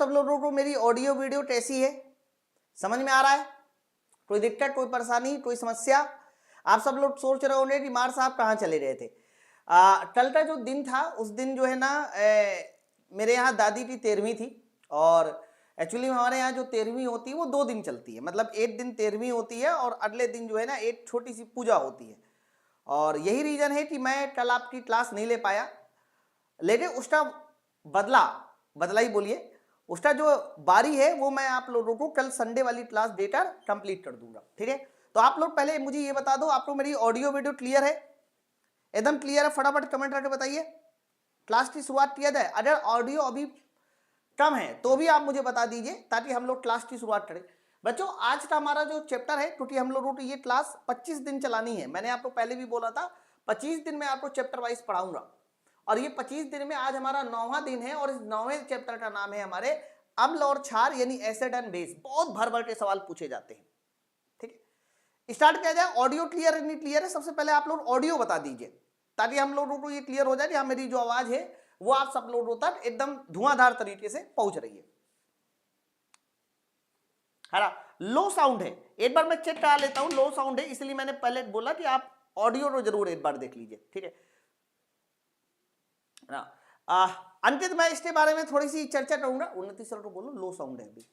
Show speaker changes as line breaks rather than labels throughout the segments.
सब लोगों को मेरी ऑडियो वीडियो कैसी है, समझ में आ रहा है? कोई दिक्कत, कोई परेशानी, कोई समस्या? आप सब लोग सोच रहे होंगे कि मार साहब कहाँ चले गए थे। कल का जो दिन था उस दिन जो है ना मेरे यहाँ दादी की 13वीं थी, और एक्चुअली हमारे यहाँ जो 13वीं होती है वो 2 दिन चलती है, मतलब एक दिन 13वीं होती है और अगले दिन जो है ना एक छोटी सी पूजा होती है। और यही रीजन है कि मैं कल आपकी क्लास नहीं ले पाया, लेकिन उसका बदला ही बोलिए, उसका जो बारी है वो मैं आप लोगों को कल संडे वाली क्लास देकर कंप्लीट कर दूंगा, ठीक है? तो आप लोग पहले मुझे ये बता दो, आप लोग मेरी ऑडियो वीडियो क्लियर है? एकदम क्लियर है? फटाफट कमेंट करके बताइए, क्लास की शुरुआत किया जाए। अगर ऑडियो अभी कम है तो भी आप मुझे बता दीजिए ताकि हम लोग क्लास की शुरुआत करें। बच्चों आज का हमारा जो चैप्टर है, क्योंकि हम लोगों को ये क्लास 25 दिन चलानी है, मैंने आपको पहले भी बोला था 25 दिन में आपको चैप्टर वाइज पढ़ाऊंगा, और ये 25 दिन में आज हमारा 9वां दिन है, और इस 9वें चैप्टर का नाम है हमारे अम्ल और क्षार यानी एसिड एंड बेस। बहुत भर भर के सवाल पूछे जाते हैं, ठीक है? स्टार्ट किया जाए। ऑडियो क्लियर है नहीं क्लियर है? सबसे पहले आप लोग ऑडियो बता दीजिए ताकि हम लोगों को ये क्लियर हो जाए कि हाँ मेरी जो आवाज है वो आप सब लोगों तक एकदम धुआंधार तरीके से पहुंच रही है ना? लो साउंड है, एक बार मैं चेक करा लेता हूं, लो साउंड है इसलिए मैंने पहले बोला कि आप ऑडियो को जरूर एक बार देख लीजिए, ठीक है ना? अंकित मैं इसके बारे में थोड़ी सी चर्चा करूंगा। उन्नति सर को बोलो लो साउंड है अभी,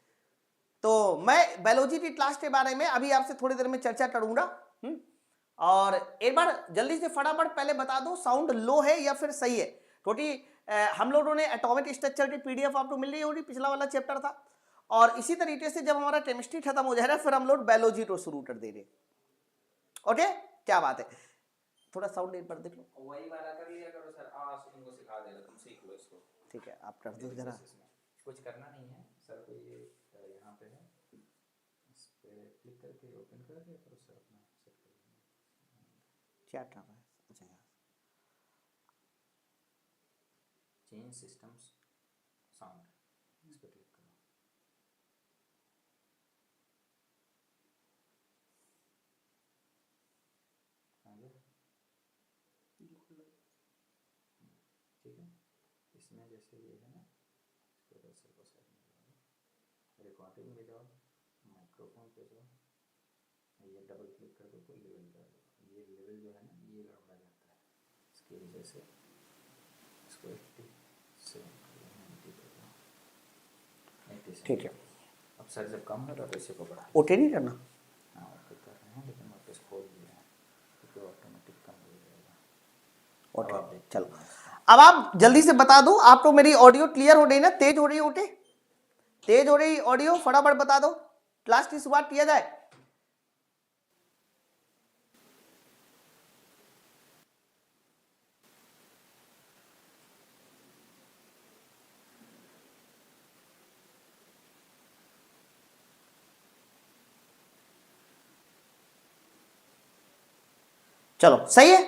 तो मैं बायोलॉजी की क्लास के बारे में अभी आपसे थोड़ी देर में चर्चा करूंगा। और एक बार जल्दी से फटाफट पहले बता दो साउंड लो है या फिर सही है, क्योंकि हम लोगों ने एटॉमिक स्ट्रक्चर की पीडीएफ आपको मिल रही होगी, पिछला वाला चैप्टर था, और इसी तरीके से जब हमारा केमिस्ट्री खत्म हो जाएगा फिर हम लोग बायोलॉजी को शुरू कर देंगे। ओके, क्या बात है? थोड़ा साउंड एक बार देख लो।
वही वाला कर लिया करो सर, तुमको सिखा देगा, तुम सीख लो इसको।
ठीक है, आप कर दो जरा।
कुछ करना नहीं है सर को, ये यहाँ पे है, इस पे क्लिक करके ओपन कर दिया करो सर, अपना सेट कर देना।
क्या कर रहा है? अच्छा यार,
चेंज सिस्टम्स साउंड, इस पे क्लिक करो। ठीक है, इसमें जैसे ये है ना, इसको वैसे को साइड में लगाओ, रिकॉर्डिंग में जाओ, माइक्रोफोन पे जाओ, ये डबल क्लिक कर दो तो लेवल कर दो। ये लेवल जो है ना ये गड़बड़ा जाता है, इसकी वजह से इसको 87
ठीक है।
अब सर जब कम होगा तो इसे को बढ़ा,
ओके नहीं करना?
हाँ ओके कर रहे हैं, लेकिन वापस खोल दिया है क्योंकि ऑटोमेटिक कम हो जाएगा।
ओके चलो, अब आप जल्दी से बता दो, आपको मेरी ऑडियो क्लियर हो रही ना, तेज हो रही है? ओके तेज हो रही ऑडियो, फटाफट बता दो, क्लास की शुरुआत किया जाए। चलो सही है,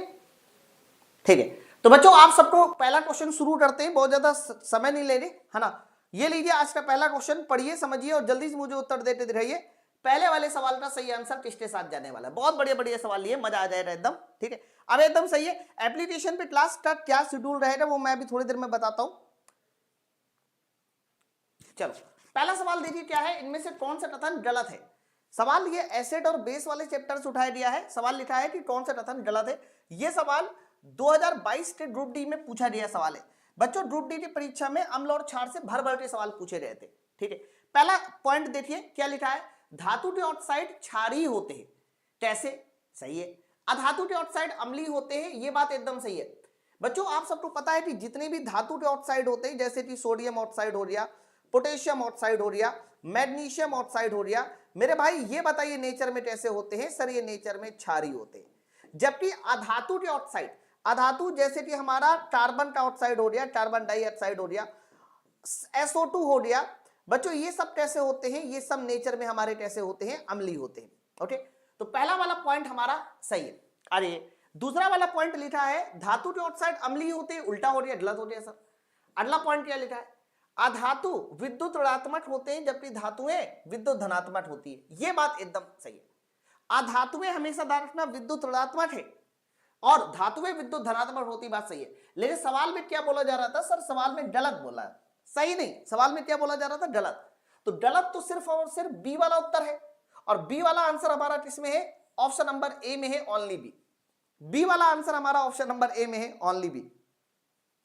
ठीक है। तो बच्चों आप सबको पहला क्वेश्चन शुरू करते हैं, बहुत ज्यादा समय नहीं ले रहे, है ना? ये लीजिए आज का पहला क्वेश्चन, पढ़िए समझिए और जल्दी से मुझे उत्तर देते रहिए। पहले वाले सवाल का सही आंसर किसके साथ जाने वाला है? बहुत बढ़िया बढ़िया सवाल लिए, मजा आ जाएगा एकदम, ठीक है? अब एकदम सही है। एप्लीकेशन पे क्लास का क्या शेड्यूल रहेगा वो मैं अभी थोड़ी देर में बताता हूं। चलो पहला सवाल देखिए क्या है, इनमें से कौन सा कथन गलत है? सवाल ये एसिड और बेस वाले चैप्टर से उठाया गया है। सवाल लिखा है कि कौन सा कथन गलत है। ये सवाल 2022 के ग्रुप डी में पूछा गया सवाल है। बच्चों ग्रुप डी की परीक्षा में अम्ल और क्षार से भर भर के सवाल पूछे गए थे, ठीक है? पहला पॉइंट देखिए क्या लिखा है, धातु के ऑक्साइड क्षारीय होते हैं। कैसे? सही है। अधातु के ऑक्साइड अम्लीय होते हैं, ये बात एकदम सही है। बच्चों आप सबको पता है कि जितने भी धातु के ऑक्साइड होते हैं, जैसे कि सोडियम ऑक्साइड हो गया, पोटेशियम ऑक्साइड हो गया, मैग्नीशियम ऑक्साइड हो गया, मेरे भाई ये बताइए नेचर में कैसे होते हैं? सर ये नेचर में क्षारीय होते हैं। जबकि अधातु के ऑक्साइड, अधातु जैसे कि हमारा कार्बन का ऑक्साइड हो गया, कार्बन डाइऑक्साइड हो गया, SO2 हो गया, बच्चों ये सब कैसे होते हैं? ये सब नेचर में हमारे कैसे होते हैं? अम्लीय होते हैं। ओके, तो पहला वाला पॉइंट हमारा सही है। अरे दूसरा वाला पॉइंट लिखा है धातु के ऑक्साइड अम्लीय होते हैं, उल्टा हो गया, गलत हो गया सर। अगला पॉइंट क्या लिखा है, अधातु विद्युत ऋणात्मक होते हैं जबकि धातुएं विद्युत धनात्मक होती है, ये बात एकदम सही है। अधातुएं हमेशा ध्यान रखना विद्युत ऋणात्मक है और धातुएं विद्युत धनात्मक होती, बात सही है। लेकिन सवाल में क्या बोला जा रहा था सर? सवाल में गलत बोला है, सही नहीं, सवाल में क्या बोला जा रहा था, गलत। तो गलत तो सिर्फ और सिर्फ बी वाला उत्तर है, और बी वाला आंसर हमारा किसमें है, ऑप्शन नंबर ए में है, ओनली बी। बी वाला आंसर हमारा ऑप्शन नंबर ए में है, ओनली बी।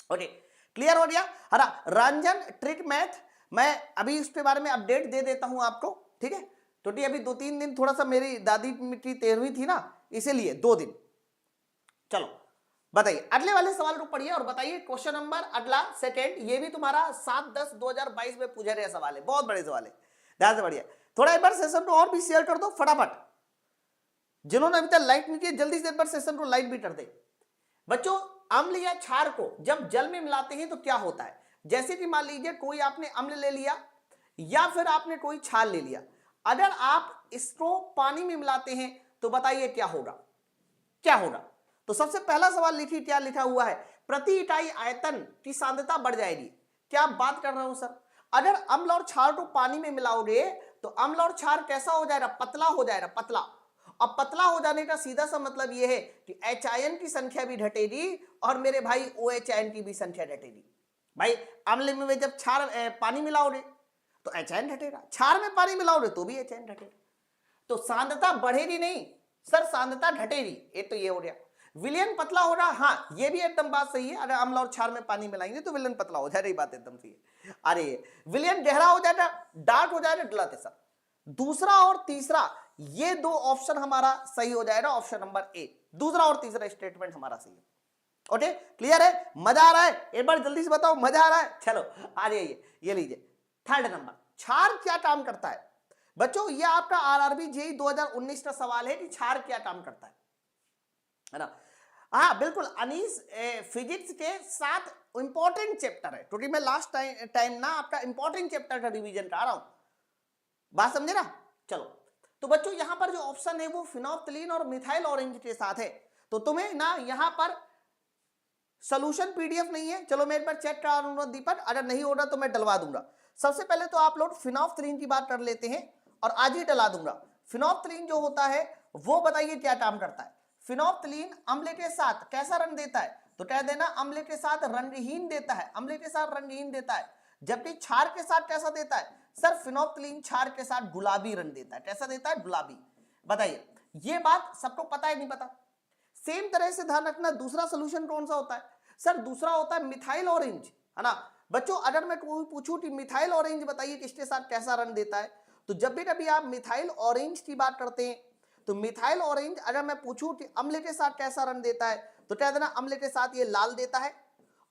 ओके, क्लियर हो गया। हरा रंजन ट्रिक मैथ, मैं अभी इसके बारे में अपडेट दे देता हूं आपको, ठीक है, क्योंकि अभी 2-3 दिन थोड़ा सा मेरी दादी की 13वीं थी ना, इसीलिए 2 दिन। चलो बताइए अगले वाले सवाल को पढ़िए और बताइए। क्वेश्चन नंबर अगला सेकंड, ये भी तुम्हारा 7/10/2022 में पूछा गया सवाल है, बहुत बड़े सवाल है, ध्यान से बढ़िया। थोड़ा एक बार सेशन को और भी शेयर कर दो फटाफट, जिन्होंने अभी तक लाइक नहीं किया जल्दी से एक बार सेशन को लाइक भी कर दे। बच्चों, अम्ल या क्षार को जब जल में मिलाते हैं तो क्या होता है, जैसे कि मान लीजिए कोई आपने अम्ल ले लिया या फिर आपने कोई क्षार ले लिया, अगर आप इसको पानी में मिलाते हैं तो बताइए क्या होगा, क्या होगा। तो सबसे पहला सवाल लिखिए, क्या लिखा हुआ है, प्रति इकाई आयतन की सांद्रता बढ़ जाएगी। क्या आप बात कर रहे हो सर, अगर अम्ल और क्षार को पानी में मिलाओगे तो अम्ल और क्षार कैसा हो जाएगा, पतला हो जाएगा, पतला। अब पतला हो जाने का सीधा सा मतलब यह है कि एच आयन की संख्या भी घटेगी और मेरे भाई ओ एच आयन की भी संख्या घटेगी। भाई अम्ल में जब क्षार पानी मिलाओगे तो एच आयन घटेगा, क्षार में पानी मिलाओगे तो भी एच आयन घटेगा। तो सांद्रता बढ़ेगी नहीं सर, सांद्रता घटेगी, एक तो ये हो गया। विलयन पतला हो रहा, हाँ ये भी एकदम बात सही है, अगर अम्ल और क्षार में पानी मिलाएंगे तो विलयन पतला हो जाएगा, ये बात एकदम सही है। अरे विलयन गहरा हो जाएगा, डार्क हो जाएगा, गलत है सर। दूसरा और तीसरा ये 2 ऑप्शन हमारा सही हो जाएगा, ऑप्शन नंबर ए, दूसरा और तीसरा स्टेटमेंट हमारा सही है। ओके क्लियर है, मजा आ रहा है, एक बार जल्दी से बताओ मजा आ रहा है। चलो आ रही ये लीजिए थर्ड नंबर, क्षार क्या काम करता है। बच्चों ये आपका आरआरबी जेईई 2019 का सवाल है कि क्षार क्या काम करता है ना। हाँ बिल्कुल अनीस, फिजिक्स के साथ इंपॉर्टेंट चैप्टर है, क्योंकि मैं लास्ट टाइम ना आपका इंपॉर्टेंट चैप्टर का रिवीजन कर रहा हूं, बात समझे ना। चलो तो बच्चों यहां पर जो ऑप्शन है वो फिनोल्फ्थालीन और मिथाइल ऑरेंज के साथ है, तो तुम्हें ना यहां पर सोल्यूशन पीडीएफ नहीं है, चलो मैं एक बार चेक करा दूंगा दीपक, अगर नहीं होगा तो मैं डलवा दूंगा। सबसे पहले तो आप लोग फिनोल्फ्थालीन की बात कर लेते हैं और आज ही डला दूंगा। फिनोल्फ्थालीन जो होता है वो बताइए क्या काम करता है। फिनोल्फ्थालीन अम्ल के साथ कैसा रंग देता है, तो कह देना अम्ल के साथ रंगहीन देता है, अम्ल के साथ रंगहीन देता है। जबकि क्षार के साथ कैसा देता है सर, फिनोल्फ्थालीन क्षार के साथ गुलाबी रंग देता है, कैसा देता है, गुलाबी। बताइए ये बात सबको पता है नहीं पता। सेम तरह से ध्यान रखना दूसरा सोल्यूशन कौन सा होता है सर, दूसरा होता है मिथाइल ऑरेंज, है ना। बच्चों अगर मैं कोई पूछूं कि मिथाइल ऑरेंज बताइए किसके साथ कैसा रंग देता है, तो जब भी कभी आप मिथाइल ऑरेंज की बात करते हैं तो मिथाइल ऑरेंज अगर मैं पूछूं कि अम्ल के साथ कैसा रंग देता है तो कह देना अम्ल के साथ ये लाल देता है।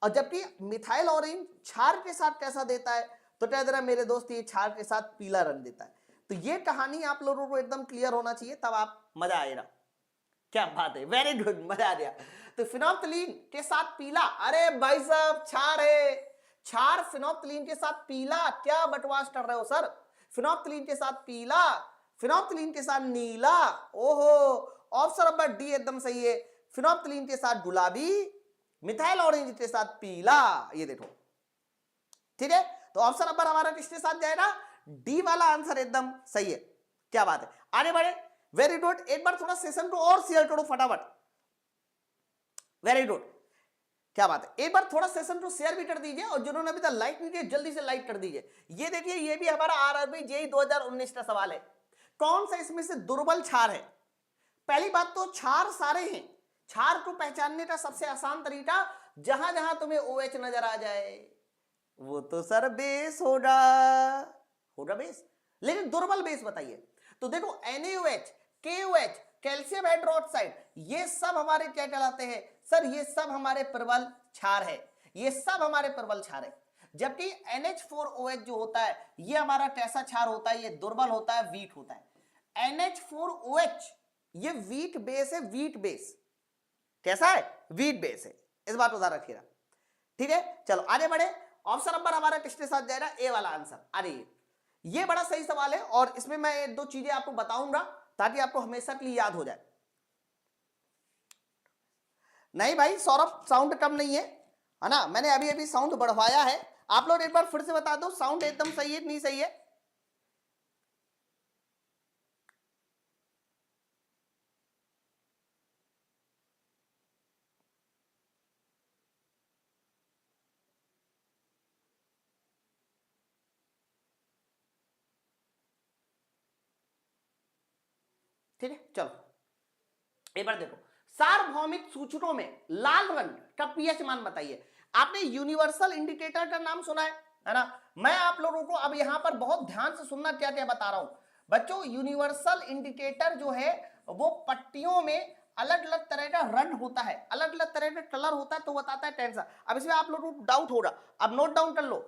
और जबकि मिथाइल ऑरेंज क्षार के साथ कैसा देता है तो कह देना मेरे दोस्त ये क्षार के साथ पीला रंग देता है। तो ये कहानी आप लोगों को एकदम क्लियर होना चाहिए, तब आप मजा आएगा। क्या बात है, वेरी गुड, मजा आ गया। तो फिनोल्फ्थालीन के साथ पीला, अरे भाई साहब क्षार है, क्षार फिनोल्फ्थालीन के साथ पीला, क्या बकवास कर रहे हो सर। फिनोल्फ्थालीन के साथ पीला, फिनोल्फ्थालीन के साथ नीला, ओहो ऑप्शन नंबर डी एकदम सही है। फिनोल्फ्थालीन के साथ गुलाबी, मिथाइल ऑरेंज के साथ पीला, ये देखो ठीक है। तो ऑप्शन नंबर हमारा किसके साथ जाएगा, डी वाला आंसर एकदम सही है। क्या बात है, आगे बढ़े, वेरी गुड। एक बार थोड़ा सेशन को और शेयर करो फटाफट, वेरी गुड, क्या बात है। एक बार थोड़ा सेशन को शेयर भी कर दीजिए और जिन्होंने अभी तक लाइक नहीं किया जल्दी से लाइक कर दीजिए। ये देखिए ये भी हमारा आरआरबी जेईई 2019 का सवाल है, कौन सा इसमें से दुर्बल क्षार है। पहली बात तो क्षार सारे हैं, क्षार को पहचानने का सबसे आसान तरीका जहां जहां तुम्हें OH नजर आ जाए वो तो सर बेस होगा, होगा बेस। लेकिन दुर्बल बेस बताइए, तो देखो NaOH, KOH, कैल्शियम हाइड्रोक्साइड, ये सब हमारे क्या कहलाते हैं सर, ये सब हमारे प्रबल क्षार है, ये सब हमारे प्रबल क्षार है। जबकि NH4OH जो होता है ये हमारा कैसा क्षार होता है, ये दुर्बल होता है, वीक होता है। NH4OH ये वीक बेस है, वीक बेस कैसा है, वीक बेस है, इस बात को ध्यान रखिएगा ठीक है। चलो आगे बढ़े, ऑप्शन नंबर हमारा किसके साथ जाएगा, ए वाला आंसर। अरे ये बड़ा सही सवाल है और इसमें मैं 2 चीजें आपको बताऊंगा ताकि आपको हमेशा के लिए याद हो जाए। नहीं भाई सौरभ साउंड कम नहीं है ना, मैंने अभी अभी साउंड बढ़वाया है। आप लोग एक बार फिर से बता दो साउंड एकदम सही है नहीं सही है। ठीक है, चलो एक बार देखो, सार्वभौमिक सूचकों में लाल रंग का पीएच मान बताइए। आपने यूनिवर्सल इंडिकेटर का नाम सुना है ना? मैं आप लोगों को अब यहां पर बहुत ध्यान से सुनना क्या क्या बता रहा हूं बच्चों। यूनिवर्सल इंडिकेटर जो है वो पट्टियों में अलग अलग तरह का रंग होता है, अलग अलग तरह का कलर होता है, तो बताता है टेंसा। अब इसमें आप लोगों को डाउट हो रहा, अब नोट डाउन कर लो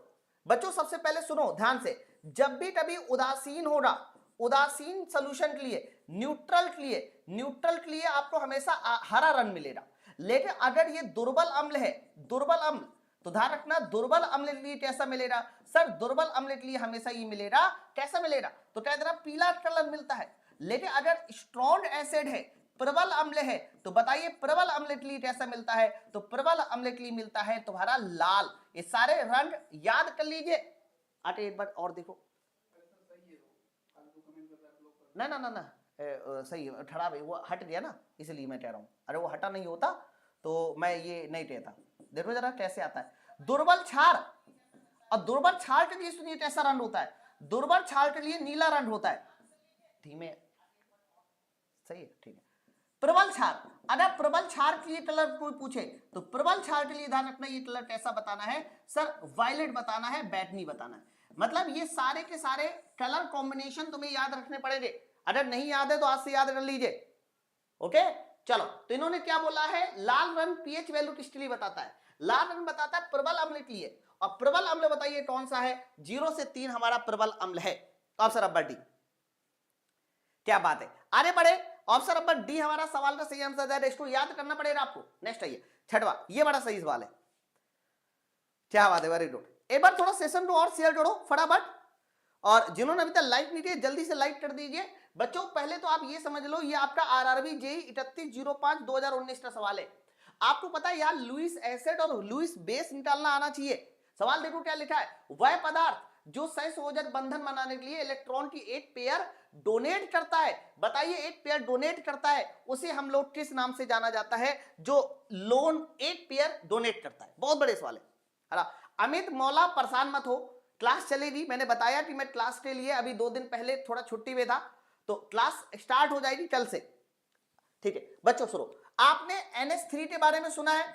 बच्चों। सबसे पहले सुनो ध्यान से, जब भी कभी उदासीन हो रहा, उदासीन सोल्यूशन के लिए, न्यूट्रल के लिए, न्यूट्रल के लिए आपको हमेशा हरा रंग मिलेगा। लेकिन अगर ये दुर्बल अम्ल है, दुर्बल अम्ल, तो ध्यान रखना दुर्बल अम्ल के लिए कैसा मिलेगा सर? दुर्बल अम्ल के लिए हमेशा ये मिलेगा, कैसा मिलेगा? तो कह देना पीला कलर मिलता है। लेकिन अगर स्ट्रॉन्ग एसिड है, प्रबल अम्ल है, तो बताइए प्रबल अम्ल के लिए कैसा मिलता है? तो प्रबल अम्ल के लिए मिलता है तुम्हारा लाल। ये सारे रंग याद कर लीजिए। आटे एक बार और देखो, ना ना ना ना सही है, खराब है, वो हट गया ना, इसलिए मैं कह रहा हूं। अरे वो हटा नहीं होता तो मैं ये नहीं कहता। देखो जरा कैसे आता है दुर्बल क्षार। और दुर्बल क्षार के लिए सुनिए कैसा रंग होता है। दुर्बल क्षार के लिए नीला रंग होता है। धीमे, सही है, ठीक है। प्रबल क्षार, अगर प्रबल क्षार के लिए कलर कोई पूछे तो प्रबल क्षार के लिए ध्यान रखना ये कलर कैसा बताना है सर? वायलेट बताना है, बैगनी बताना है। मतलब ये सारे के सारे कलर कॉम्बिनेशन तुम्हें याद रखने पड़ेंगे। अगर नहीं याद है तो आज से याद कर लीजिए। ओके चलो, तो इन्होंने क्या बोला है? लाल रंग पीएच वैल्यू किसके लिए बताता है? लाल रंग बताता है प्रबल अम्ल के लिए। और प्रबल अम्ल बताइए कौन सा है? 0 से 3 हमारा प्रबल अम्ल है। Option number D. क्या बात है, आगे बढ़े। ऑप्शन नंबर डी हमारा सवाल का सही आंसर है। इसको याद करना पड़ेगा आपको। नेक्स्ट आइए छठवा, ये बड़ा सही सवाल है। क्या बात है, वेरी गुड। एक बार थोड़ा सेशन को और शेयर करो फटाफट। और जिन्होंने अभी तक लाइक नहीं किया जल्दी से लाइक कर दीजिए बच्चों। पहले तो आप ये समझ लो, ये आपका आरआरबी जेई 3105/2019 का सवाल है। आपको पता है यार, लुईस एसिड और लुईस बेस निकालना आना चाहिए। सवाल देखो क्या लिखा है, वह पदार्थ जो सहसंयोजक बंधन बनाने के लिए इलेक्ट्रॉन की एक पेयर डोनेट करता है, बताइए एक पेयर डोनेट करता है, उसे हम लोग किस नाम से जाना जाता है? जो लोन एक पेयर डोनेट करता है। बहुत बड़े सवाल है। अमित मौला परेशान मत हो, क्लास चलेगी। मैंने बताया कि मैं क्लास के लिए अभी 2 दिन पहले थोड़ा छुट्टी में था, तो क्लास स्टार्ट हो जाएगी कल से। ठीक है बच्चों सुनो, आपने NH3 के बारे में सुना है?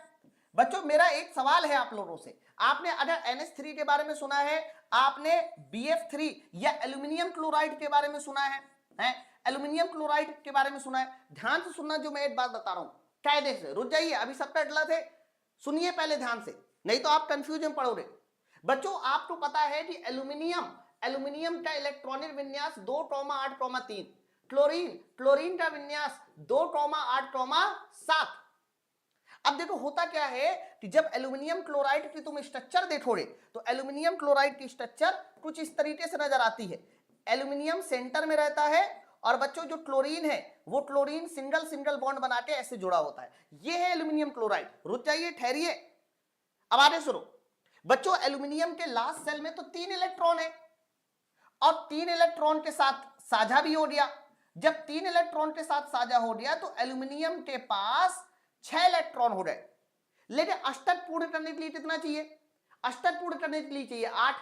बच्चों मेरा एक सवाल है आप लोगों से, आपने अगर NH3 के बारे में सुना है, आपने BF3 या एल्यूमिनियम क्लोराइड के बारे में सुना है? एल्यूमिनियम क्लोराइड के बारे में सुना है? ध्यान से सुनना जो मैं एक बात बता रहा हूं, कायदे से रुक जाइए, अभी सबका अगला थे, सुनिए पहले ध्यान से, नहीं तो आप कंफ्यूजन पड़ोगे। बच्चों आपको पता है कि एल्यूमिनियम का इलेक्ट्रॉनिक विन्यास 2,8,3, क्लोरीन का विन्यास 2,8,7। अब देखो होता क्या है कि जब एल्यूमिनियम क्लोराइड की तुम स्ट्रक्चर देखोगे तो एल्यूमिनियम क्लोराइड की स्ट्रक्चर कुछ इस तरीके से नजर आती है। एल्यूमिनियम सेंटर में रहता है और बच्चों जो क्लोरीन है वो क्लोरीन सिंगल सिंगल बॉन्ड बना के ऐसे जुड़ा होता है। ये है एल्यूमिनियम क्लोराइड। रुक जाइए, ठहरिए, अब आगे सुनो बच्चों। एल्यूमिनियम के लास्ट सेल में तो 3 इलेक्ट्रॉन है और 3 इलेक्ट्रॉन के साथ साझा भी हो गया। जब 3 इलेक्ट्रॉन के साथ साझा हो गया तो एल्यूमिनियम के पास 6 इलेक्ट्रॉन हो गए। लेकिन अष्टक पूर्ण करने के लिए कितना चाहिए? अष्टक पूर्ण करने के लिए चाहिए 8।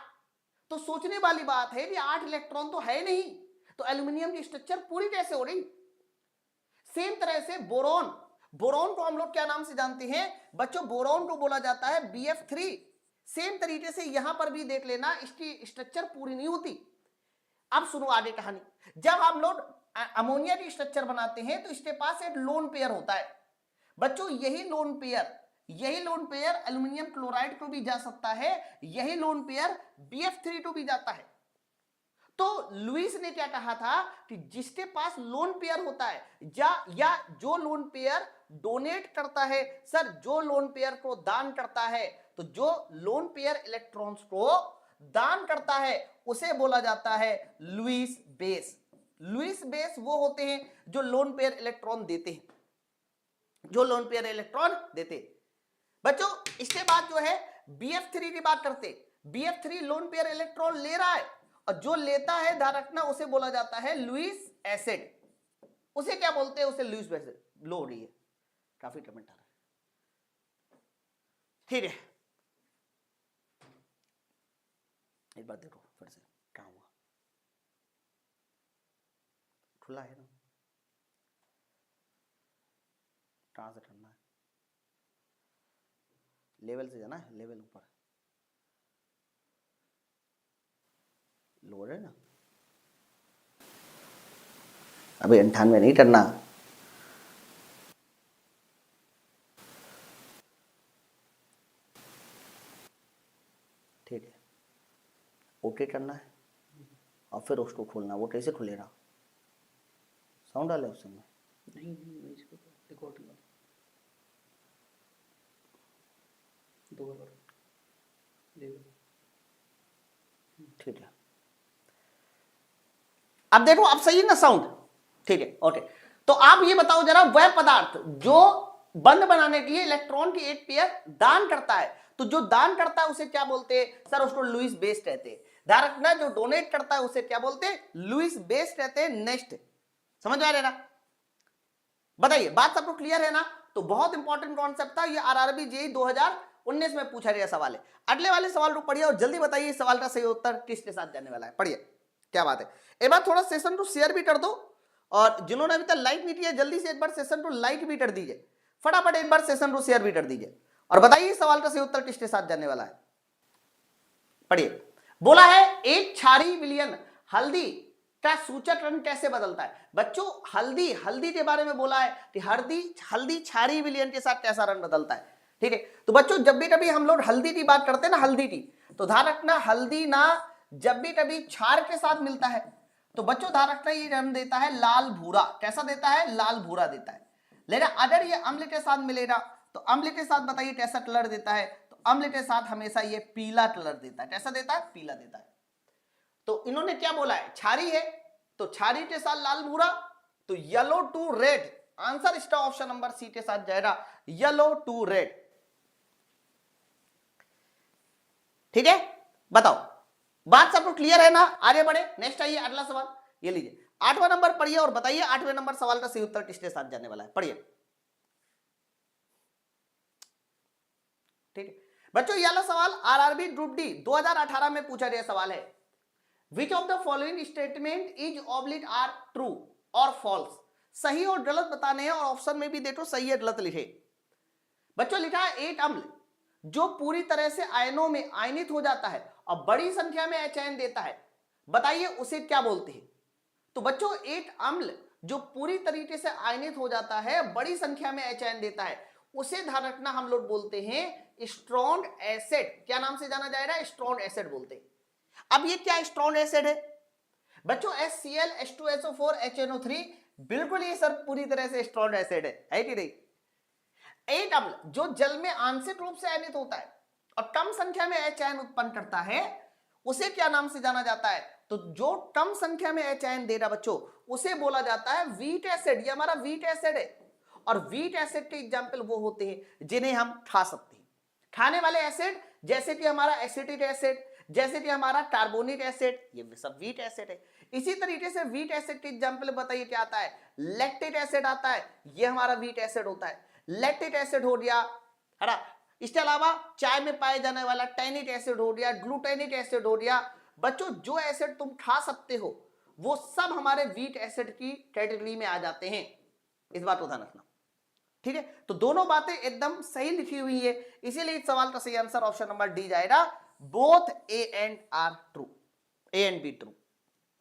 तो सोचने वाली बात है कि 8 इलेक्ट्रॉन तो है नहीं, तो एल्यूमिनियम की स्ट्रक्चर पूरी कैसे हो रही? सेम तरह से बोरॉन, बोरॉन को हम लोग क्या नाम से जानते हैं बच्चों? बोरॉन को बोला जाता है BF3। सेम तरीके से यहां पर भी देख लेना, इसकी स्ट्रक्चर पूरी नहीं होती। अब सुनो आगे कहानी। जब हम लोग अमोनिया की स्ट्रक्चर बनाते हैं तो इसके पास एक लोन पेयर होता है बच्चों। यही लोन पेयर एल्यूमिनियम क्लोराइड को भी जा सकता है, यही लोन पेयर BF3 को भी जाता है। तो लुईस ने क्या कहा था कि जिसके पास लोन पेयर होता है या जो लोन पेयर डोनेट करता है, सर जो लोन पेयर को दान करता है, तो जो लोन पेयर इलेक्ट्रॉन्स को दान करता है उसे बोला जाता है लुईस बेस। लुईस बेस वो होते हैं जो लोन पेयर इलेक्ट्रॉन देते हैं, जो लोन पेयर इलेक्ट्रॉन देते। बच्चों इसके बाद जो है BF3 की बात करते। BF3 लोन पेयर इलेक्ट्रॉन ले रहा है और जो लेता है ध्यान रखना उसे बोला जाता है लुईस एसिड। उसे क्या बोलते हैं? उसे लुईस एसिड। लो हो रही है, काफी कमेंट आ रहा है। ठीक है, एक बार देखो फिर से, कहां हुआ? खुला है ना? कहाँ से करना है, लेवल से जाना है, लेवल ऊपर लोअर है ना, अभी 98 नहीं करना, ठीक है, ओके करना है और फिर उसको खोलना। वो कैसे खुलेगा, साउंड वाले ऑप्शन में
नहीं मैं इसको रिकॉर्डिंग दो बार
ठीक है। अब देखो अब सही है ना साउंड, ठीक है ओके। तो आप ये बताओ जरा, वह पदार्थ जो बंद बनाने के लिए इलेक्ट्रॉन की एक पेयर दान करता है, तो जो दान करता है उसे क्या बोलते हैं सर, उसको लुईस बेस कहते हैं। ध्यान रखना, जो डोनेट करता है उसे क्या बोलते हैं, लुईस बेस कहते हैं। नेक्स्ट, समझ आ रहा है ना, बताइए बात सबको क्लियर है ना। तो बहुत इंपॉर्टेंट कॉन्सेप्ट था ये, आरआरबी जेईई 2019 में पूछा गया सवाल है। अगले वाले सवाल को पढ़िए और जल्दी बताइए इस सवाल का सही उत्तर किसके साथ जाने वाला है, पढ़िए क्या बात है। एक बार थोड़ा सेशन को शेयर भी कर दो, और जिन्होंने अभी तक लाइक नहीं किया जल्दी से एक बार सेशन को लाइक भी कर दीजिए, फटाफट एक बार सेशन को शेयर भी कर दीजिए, और बताइए इस सवाल का सही उत्तर किसके साथ जाने वाला है। पढ़िए, बोला है एक क्षारीय विलयन हल्दी का सूचक रंग कैसे बदलता है। बच्चों हल्दी के बारे में बोला है कि हल्दी क्षारीय विलयन के साथ कैसा रंग बदलता है, ठीक है। तो बच्चों जब भी कभी हम लोग हल्दी की बात करते हैं ना, हल्दी की, तो ध्यान रखना हल्दी ना जब भी कभी क्षार के साथ मिलता है तो बच्चों ध्यान रखना ये रंग देता है लाल भूरा। कैसा देता है, लाल भूरा देता है। लेकिन अगर ये अम्ल के साथ मिलेगा तो अम्ल के साथ बताइए कैसा कलर देता है, तो अम्ल के साथ हमेशा ये पीला कलर देता है। कैसा देता है, पीला देता है। तो इन्होंने क्या बोला है, क्षारी है तो क्षारी के साथ लाल भूरा, तो येलो टू रेड, आंसर इसका ऑप्शन नंबर सी के साथ जाएगा, येलो टू रेड। ठीक है, बताओ बात सबको क्लियर है ना, आगे बढ़े। नेक्स्ट आइए अगला सवाल, ये लीजिए 8वां नंबर पढ़िए और बताइए 8वें नंबर सवाल का सही उत्तर किसके साथ जाने वाला है, पढ़िए। ठीक है बच्चों, ये वाला सवाल आरआरबी ग्रुप डी 2018 में पूछा गया सवाल है। Which of the following statement is oblique are true और फॉल्स। सही और गलत बताने हैं, और ऑप्शन में भी देखो सही है गलत लिखे। बच्चों लिखा है एक अम्ल जो पूरी तरह से आयनों में आयनित हो जाता है और बड़ी संख्या में एच आयन देता है, बताइए उसे क्या बोलते हैं। तो बच्चों एक अम्ल जो पूरी तरीके से आयनित हो जाता है, बड़ी संख्या में एच आयन देता है, उसे ध्यान रखना हम लोग बोलते हैं स्ट्रॉन्ग एसिड। क्या नाम से जाना जाएगा, स्ट्रॉन्ग एसिड बोलते हैं। अब ये क्या स्ट्रॉन्ग एसिड है बच्चों, HCl H2SO4 HNO3, बिल्कुल ये सर पूरी तरह से स्ट्रॉन्ग एसिड है कि नहीं। एक अम्ल जो जल में आंशिक रूप से आयनित होता है और कम संख्या में एच आयन उत्पन्न करता है, उसे क्या नाम से जाना जाता है। तो जो कम संख्या में एच आयन दे रहा बच्चों, उसे बोला जाता है वीक एसिड। ये हमारा वीक एसिड है, और वीक एसिड के एग्जाम्पल वो होते हैं जिन्हें हम खा सकते हैं। खाने वाले एसिड जैसे कि हमारा एसिटिक एसिड, जैसे कि हमारा कार्बोनिक एसिड, ये सब वीक एसिड है। इसी तरीके से वीक एसिड के एग्जाम्पल बताइए क्या आता है, लैक्टिक एसिड आता है, ये हमारा वीक एसिड होता है। लैक्टिक एसिड हो गया, है ना। इसके अलावा चाय में पाए जाने वाला टैनिक एसिड हो गया, ग्लूटेनिक एसिड हो गया। बच्चों जो एसिड तुम खा सकते हो वो सब हमारे वीक एसिड की कैटेगरी में आ जाते हैं, इस बात को ध्यान रखना। ठीक है, तो दोनों बातें एकदम सही लिखी हुई है, इसीलिए इस सवाल का सही आंसर ऑप्शन नंबर डी जाएगा, both A and R true, A and B true.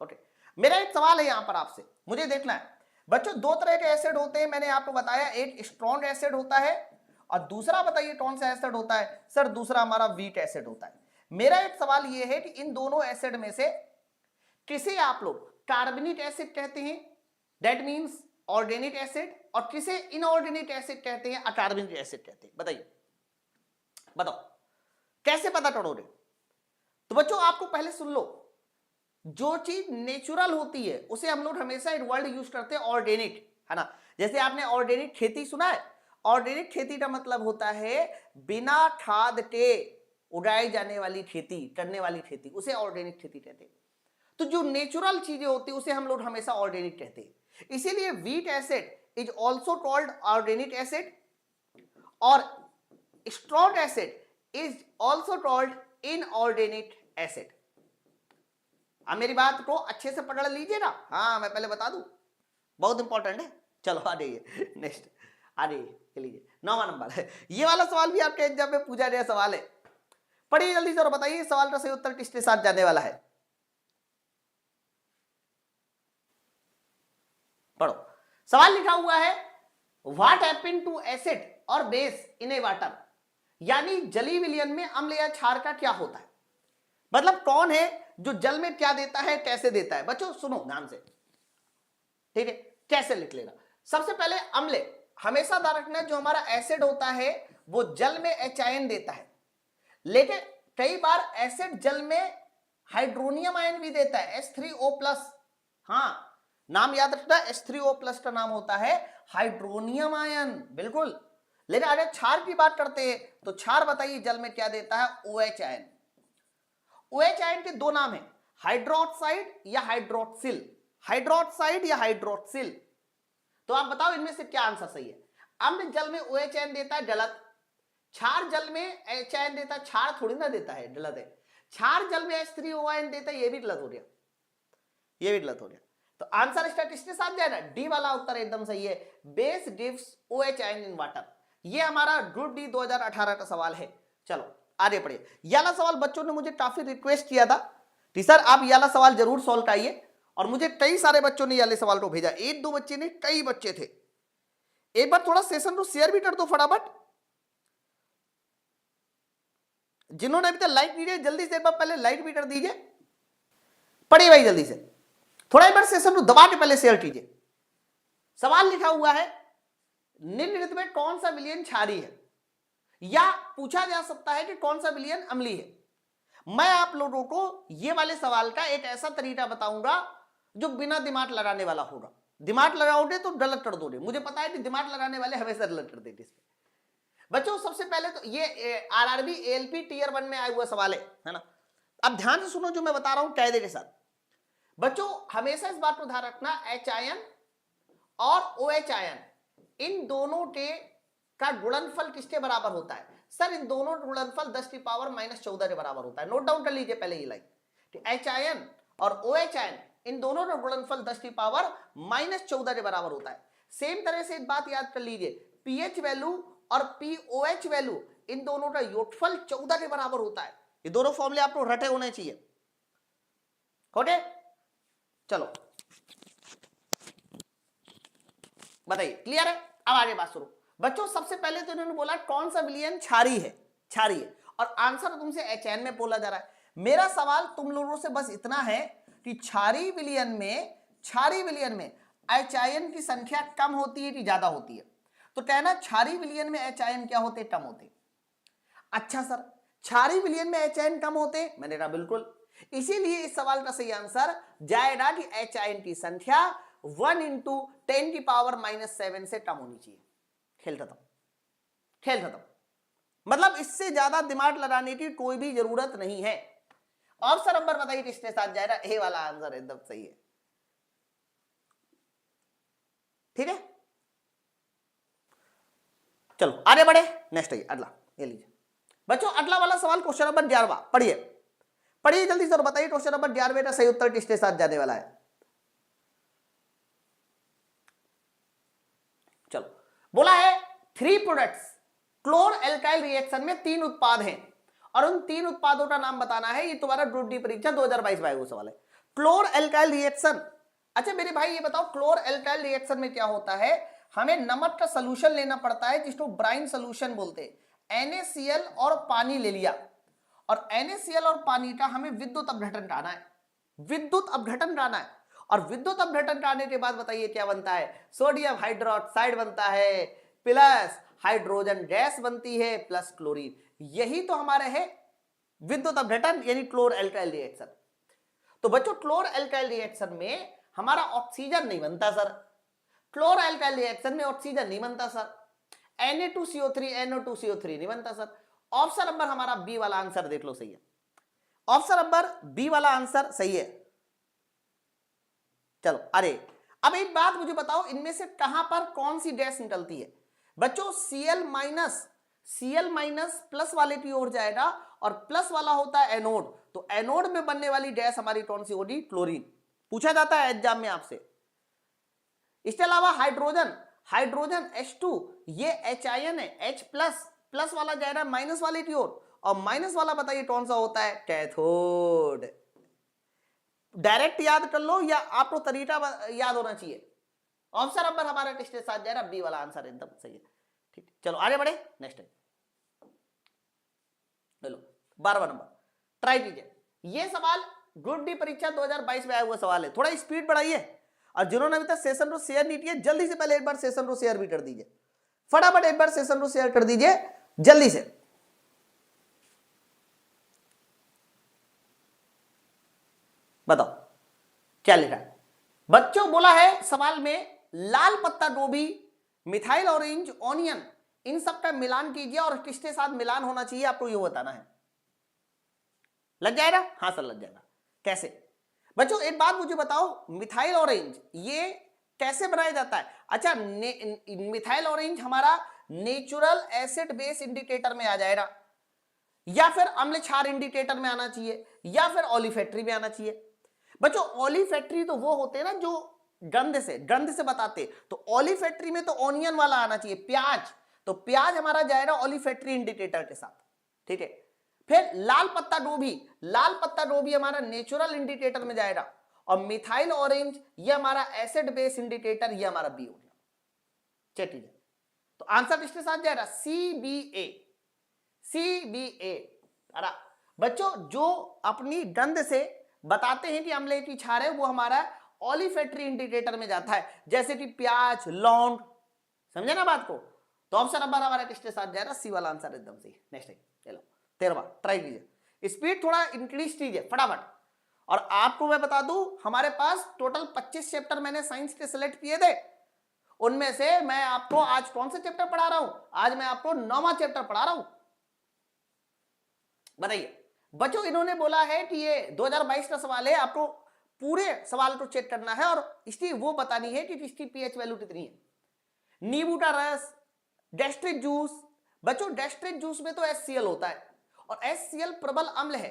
Okay, मेरा एक सवाल है यहां पर आपसे, मुझे देखना है बच्चों, दो तरह के एसिड होते हैं, मैंने आपको बताया, एक स्ट्रॉन्ग एसिड होता है और दूसरा बताइए कौन सा एसिड होता है। सर दूसरा हमारा वीक एसिड होता है। मेरा एक सवाल यह है कि इन दोनों एसिड में से किसे आप लोग कार्बनिक एसिड कहते हैं, दैट मीन्स ऑर्गेनिक एसिड, और किसे इनऑर्गेनिक एसिड कहते हैं, अकार्बनिक एसिड कहते हैं। बताइए, बताओ कैसे पता करोगे। तो बच्चों आपको पहले सुन लो, जो चीज नेचुरल होती है उसे हम लोग हमेशा एक वर्ड यूज करते हैं ऑर्गेनिक, है ना। जैसे आपने ऑर्गेनिक खेती सुना है, ऑर्गेनिक खेती का मतलब होता है बिना खाद के उगाई जाने वाली खेती, करने वाली खेती, उसे ऑर्गेनिक खेती कहते हैं। तो जो नेचुरल चीजें होती है उसे हम लोग हमेशा ऑर्गेनिक कहते हैं। इसीलिए weak acid is also called organic acid, और strong acid is also called inorganic acid. अब मेरी बात को अच्छे से पकड़ लीजिए ना, हाँ मैं पहले बता दूं, बहुत इंपॉर्टेंट है। चलो आ जाइए नेक्स्ट, अरे लीजिए 9वां नंबर है। ये वाला सवाल भी आपके एग्जाम में पूछा गया सवाल है। पढ़िए जल्दी से और बताइए सवाल का सही उत्तर किसके साथ जाने वाला है। पढ़ो। सवाल लिखा हुआ है व्हाट हैपेन टू एसिड और बेस इन ए वाटर, यानी जलीय विलयन में अम्ल या क्षार का क्या होता है। मतलब कौन है जो जल में क्या देता है, कैसे देता है। बच्चों सुनो ध्यान से, ठीक है, कैसे लिख लेना। सबसे पहले अम्ल, हमेशा ध्यान रखना जो हमारा एसिड होता है वो जल में H देता है, लेकिन कई बार एसिड जल में हाइड्रोनियम आयन भी देता है H3O+। हाँ नाम याद रखना, H3O+ का नाम होता है हाइड्रोनियम आयन, बिल्कुल। लेकिन अगर क्षार की बात करते हैं तो क्षार बताइए जल में क्या देता है, OH आयन। OH आयन के दो नाम है, हाइड्रोक्साइड या हाइड्रोक्सिल, हाइड्रोक्साइड या हाइड्रोक्सिल। तो आप बताओ इनमें से क्या आंसर सही है। अम्ल जल में OH आयन देता है, गलत। क्षार जल में H आयन देता है, क्षार थोड़ी ना देता है, गलत है। क्षार जल में H3O आयन देता है, ये भी गलत हो गया, ये भी गलत हो गया। तो आंसर इसका किसके साथ जाएगा, डी वाला उत्तर एकदम सही है, base gives OH ion in water. ये हमारा ग्रुप डी 2018 का सवाल है। चलो आगे पढ़िए। ये वाला सवाल बच्चों ने मुझे काफी रिक्वेस्ट किया था कि सर आप ये वाला सवाल जरूर सॉल्व कराइए, और मुझे कई सारे बच्चों ने ये वाले सवाल को भेजा, एक दो बच्चे ने, कई बच्चे थे। एक बार थोड़ा सेशन को शेयर भी कर दो फटाफट, जिन्होंने अभी तक लाइक नहीं किया जल्दी से एक बार पहले लाइक भी कर दीजिए। पढ़िए भाई जल्दी से, थोड़ा एक बार सेशन को दबा के पहले शेयर कीजिए। सवाल लिखा हुआ है निम्नलिखित में कौन सा विलयन क्षारीय है, या पूछा जा सकता है कि कौन सा विलयन अम्लीय है। मैं आप लोगों को ये वाले सवाल का एक ऐसा तरीका बताऊंगा जो बिना दिमाग लगाने वाला होगा। दिमाग लगाओगे तो गलत कर दोगे, मुझे पता है कि दिमाग लगाने वाले हमेशा गलत कर देते। इसमें बच्चों सबसे पहले तो ये आरआरबी एएलपी टियर 1 में आया हुआ सवाल है ना। अब ध्यान से सुनो जो मैं बता रहा हूं कायदे के साथ। बच्चों हमेशा इस बात को ध्यान रखना, H आयन और OH आयन इन दोनों के का गुणनफल किसके बराबर होता है। सर इन दोनों गुणनफल 10⁻⁻14 के बराबर होता है। नोट डाउन कर लीजिए पहले ये लाइन, H आयन और OH आयन इन दोनों का गुणनफल 10⁻14 के बराबर होता है। सेम तरह से एक बात याद कर लीजिए, पीएच वैल्यू और पीओएच वैल्यू इन दोनों का योगफल 14 के बराबर होता है। ये दोनों फॉर्मूले आपको रटे होने चाहिए। ओके चलो बताइए, क्लियर है। अब आगे बात शुरू। बच्चों सबसे पहले तो इन्होंने बोला कौन सा विलयन क्षारीय है, क्षारीय, और आंसर तुमसे HN में बोला जा रहा है। मेरा सवाल तुम लोगों से बस इतना है कि क्षारीय विलयन में H आयन की संख्या कम होती है कि ज्यादा होती है। तो कहना क्षारीय विलयन में H आयन क्या होते, कम होते। अच्छा सर क्षारीय विलयन में H आयन कम होते, मैंने कहा बिल्कुल। इसीलिए इस सवाल का सही आंसर जाएगा कि H आयन की संख्या 1 × 10⁻⁻7 से कम होनी चाहिए। खेल खत्म, खेल खत्म। मतलब इससे ज्यादा दिमाग लगाने की कोई भी जरूरत नहीं है। ऑप्शन नंबर बताइए किसके साथ जाएगा, ए वाला आंसर एकदम सही है। ठीक है चलो आगे बढ़े, नेक्स्ट आइए अगला, ये लीजिए बच्चों अगला वाला सवाल क्वेश्चन नंबर 11। पढ़िए पढ़िए जल्दी से, बताइए क्वेश्चन नंबर 11 का सही उत्तर किसके साथ जाने वाला है। चलो बोला है 3 प्रोडक्ट्स क्लोर एल्काइल रिएक्शन में 3 उत्पाद हैं और उन 3 उत्पादों का नाम बताना है। ये तुम्हारा ग्रुप डी परीक्षा 2022 में सवाल है। क्लोर एल्काइल रिएक्शन, अच्छा मेरे भाई ये बताओ क्लोर एल्काइल रिएक्शन में क्या होता है। हमें नमक का सोल्यूशन लेना पड़ता है जिसको ब्राइन सोल्यूशन बोलते हैं। NaCl और पानी ले लिया, और NaCl और पानी का हमें विद्युत अपघटन कराना है, विद्युत अपघटन कराना है। और विद्युत अपघटन कराने के बाद बताइए क्या बनता है, सोडियम हाइड्रोक्साइड बनता है, प्लस हाइड्रोजन गैस बनती है, प्लस क्लोरीन। यही तो हमारे है विद्युत अपघटन यानी क्लोर एल्काइल रिएक्शन। तो बच्चों क्लोर एल्काइल रिएक्शन में हमारा ऑक्सीजन नहीं बनता सर, क्लोर एल्काइल रिएक्शन में ऑक्सीजन नहीं बनता सर, Na2CO3 NO2CO3 नहीं बनता सर। ऑप्शन नंबर हमारा बी वाला आंसर देख लो सही है, ऑप्शन नंबर बी वाला आंसर सही है। चलो अरे अब एक बात मुझे बताओ, इनमें से कहां पर कौन सी गैस निकलती है। बच्चों Cl माइनस प्लस वाले की ओर जाएगा, और प्लस वाला होता है एनोड। तो एनोड में बनने वाली गैस हमारी कौन सी होगी, क्लोरीन। पूछा जाता है एग्जाम में आपसे। इसके अलावा हाइड्रोजन, हाइड्रोजन H2 ये H है, H प्लस वाला जाएगा माइनस वाले की ओर, और माइनस वाला बताइए कौन सा होता है, कैथोड। डायरेक्ट याद कर लो या आपको तरीका याद होना चाहिए। ऑप्शन नंबर हमारा टेस्ट के साथ जाएगा बी वाला आंसर एकदम सही है। ठीक, चलो आगे बढ़े नेक्स्ट। चलो 12वां नंबर ट्राई कीजिए। ये सवाल ग्रुप डी परीक्षा 2022 में आया हुआ सवाल है, थोड़ा स्पीड बढ़ाइए, और जिन्होंने अभी तक सेशन को शेयर नहीं किया जल्दी से पहले एक बार सेशन को शेयर भी कर दीजिए, फटाफट एक बार सेशन को शेयर कर दीजिए जल्दी से। बताओ क्या लिखा है बच्चों, बोला है सवाल में लाल पत्ता गोभी, मिथाइल ऑरेंज, ऑनियन, इन सब का मिलान कीजिए और किसके साथ मिलान होना चाहिए आपको ये बताना है। लग जाएगा? हाँ सर लग जाएगा। कैसे बच्चों एक बात मुझे बताओ, मिथाइल ऑरेंज ये कैसे बनाया जाता है? अच्छा मिथाइल ऑरेंज हमारा नेचुरल एसिड बेस इंडिकेटर में आ जाएगा, या फिर अम्ल क्षार इंडिकेटर में आना चाहिए, या फिर ओलिफैक्ट्री में आना चाहिए। बच्चों ओलिफैक्ट्री तो वो होते हैं ना जो गंध से बताते, तो ओलिफैक्ट्री में तो ऑनियन वाला आना चाहिए, प्याज, तो प्याज हमारा जाएगा ओलिफैक्ट्री इंडिकेटर के साथ। ठीक है, फिर लाल पत्ता गोभी हमारा नेचुरल इंडिकेटर में जाएगा, और मिथाइल ऑरेंज ये हमारा एसिड बेस इंडिकेटर, ये हमारा बी हो गया। चलिए तो आंसर इसके साथ जाएगा CBA। अरे बच्चों जो अपनी गंध से बताते हैं कि अम्ल की क्षार है वो हमारा ओलिफैक्ट्री इंडिकेटर में जाता है, जैसे कि प्याज, लौंग, समझे ना बात को? तो ऑप्शन नंबर हमारा किसके साथ जाएगा, सी वाला आंसर एकदम सही। नेक्स्ट चलो 13वां ट्राई कीजिए, स्पीड थोड़ा इंक्रीज कीजिए फटाफट। और आपको मैं बता दूं हमारे पास टोटल 25 चैप्टर मैंने साइंस के सिलेक्ट किए थे, उनमें से मैं आपको आज कौन से चैप्टर पढ़ा रहा हूं, आज मैं आपको 9वां चैप्टर पढ़ा रहा हूं। बताइए बच्चों, इन्होंने बोला है कि ये 2022 का सवाल है, आपको पूरे सवाल को चेक करना है और इसकी वो बतानी है कि इसकी पीएच वैल्यू कितनी है। नींबू का रस, गैस्ट्रिक जूस, बच्चों गैस्ट्रिक जूस में तो HCl होता है, और HCl प्रबल अम्ल है,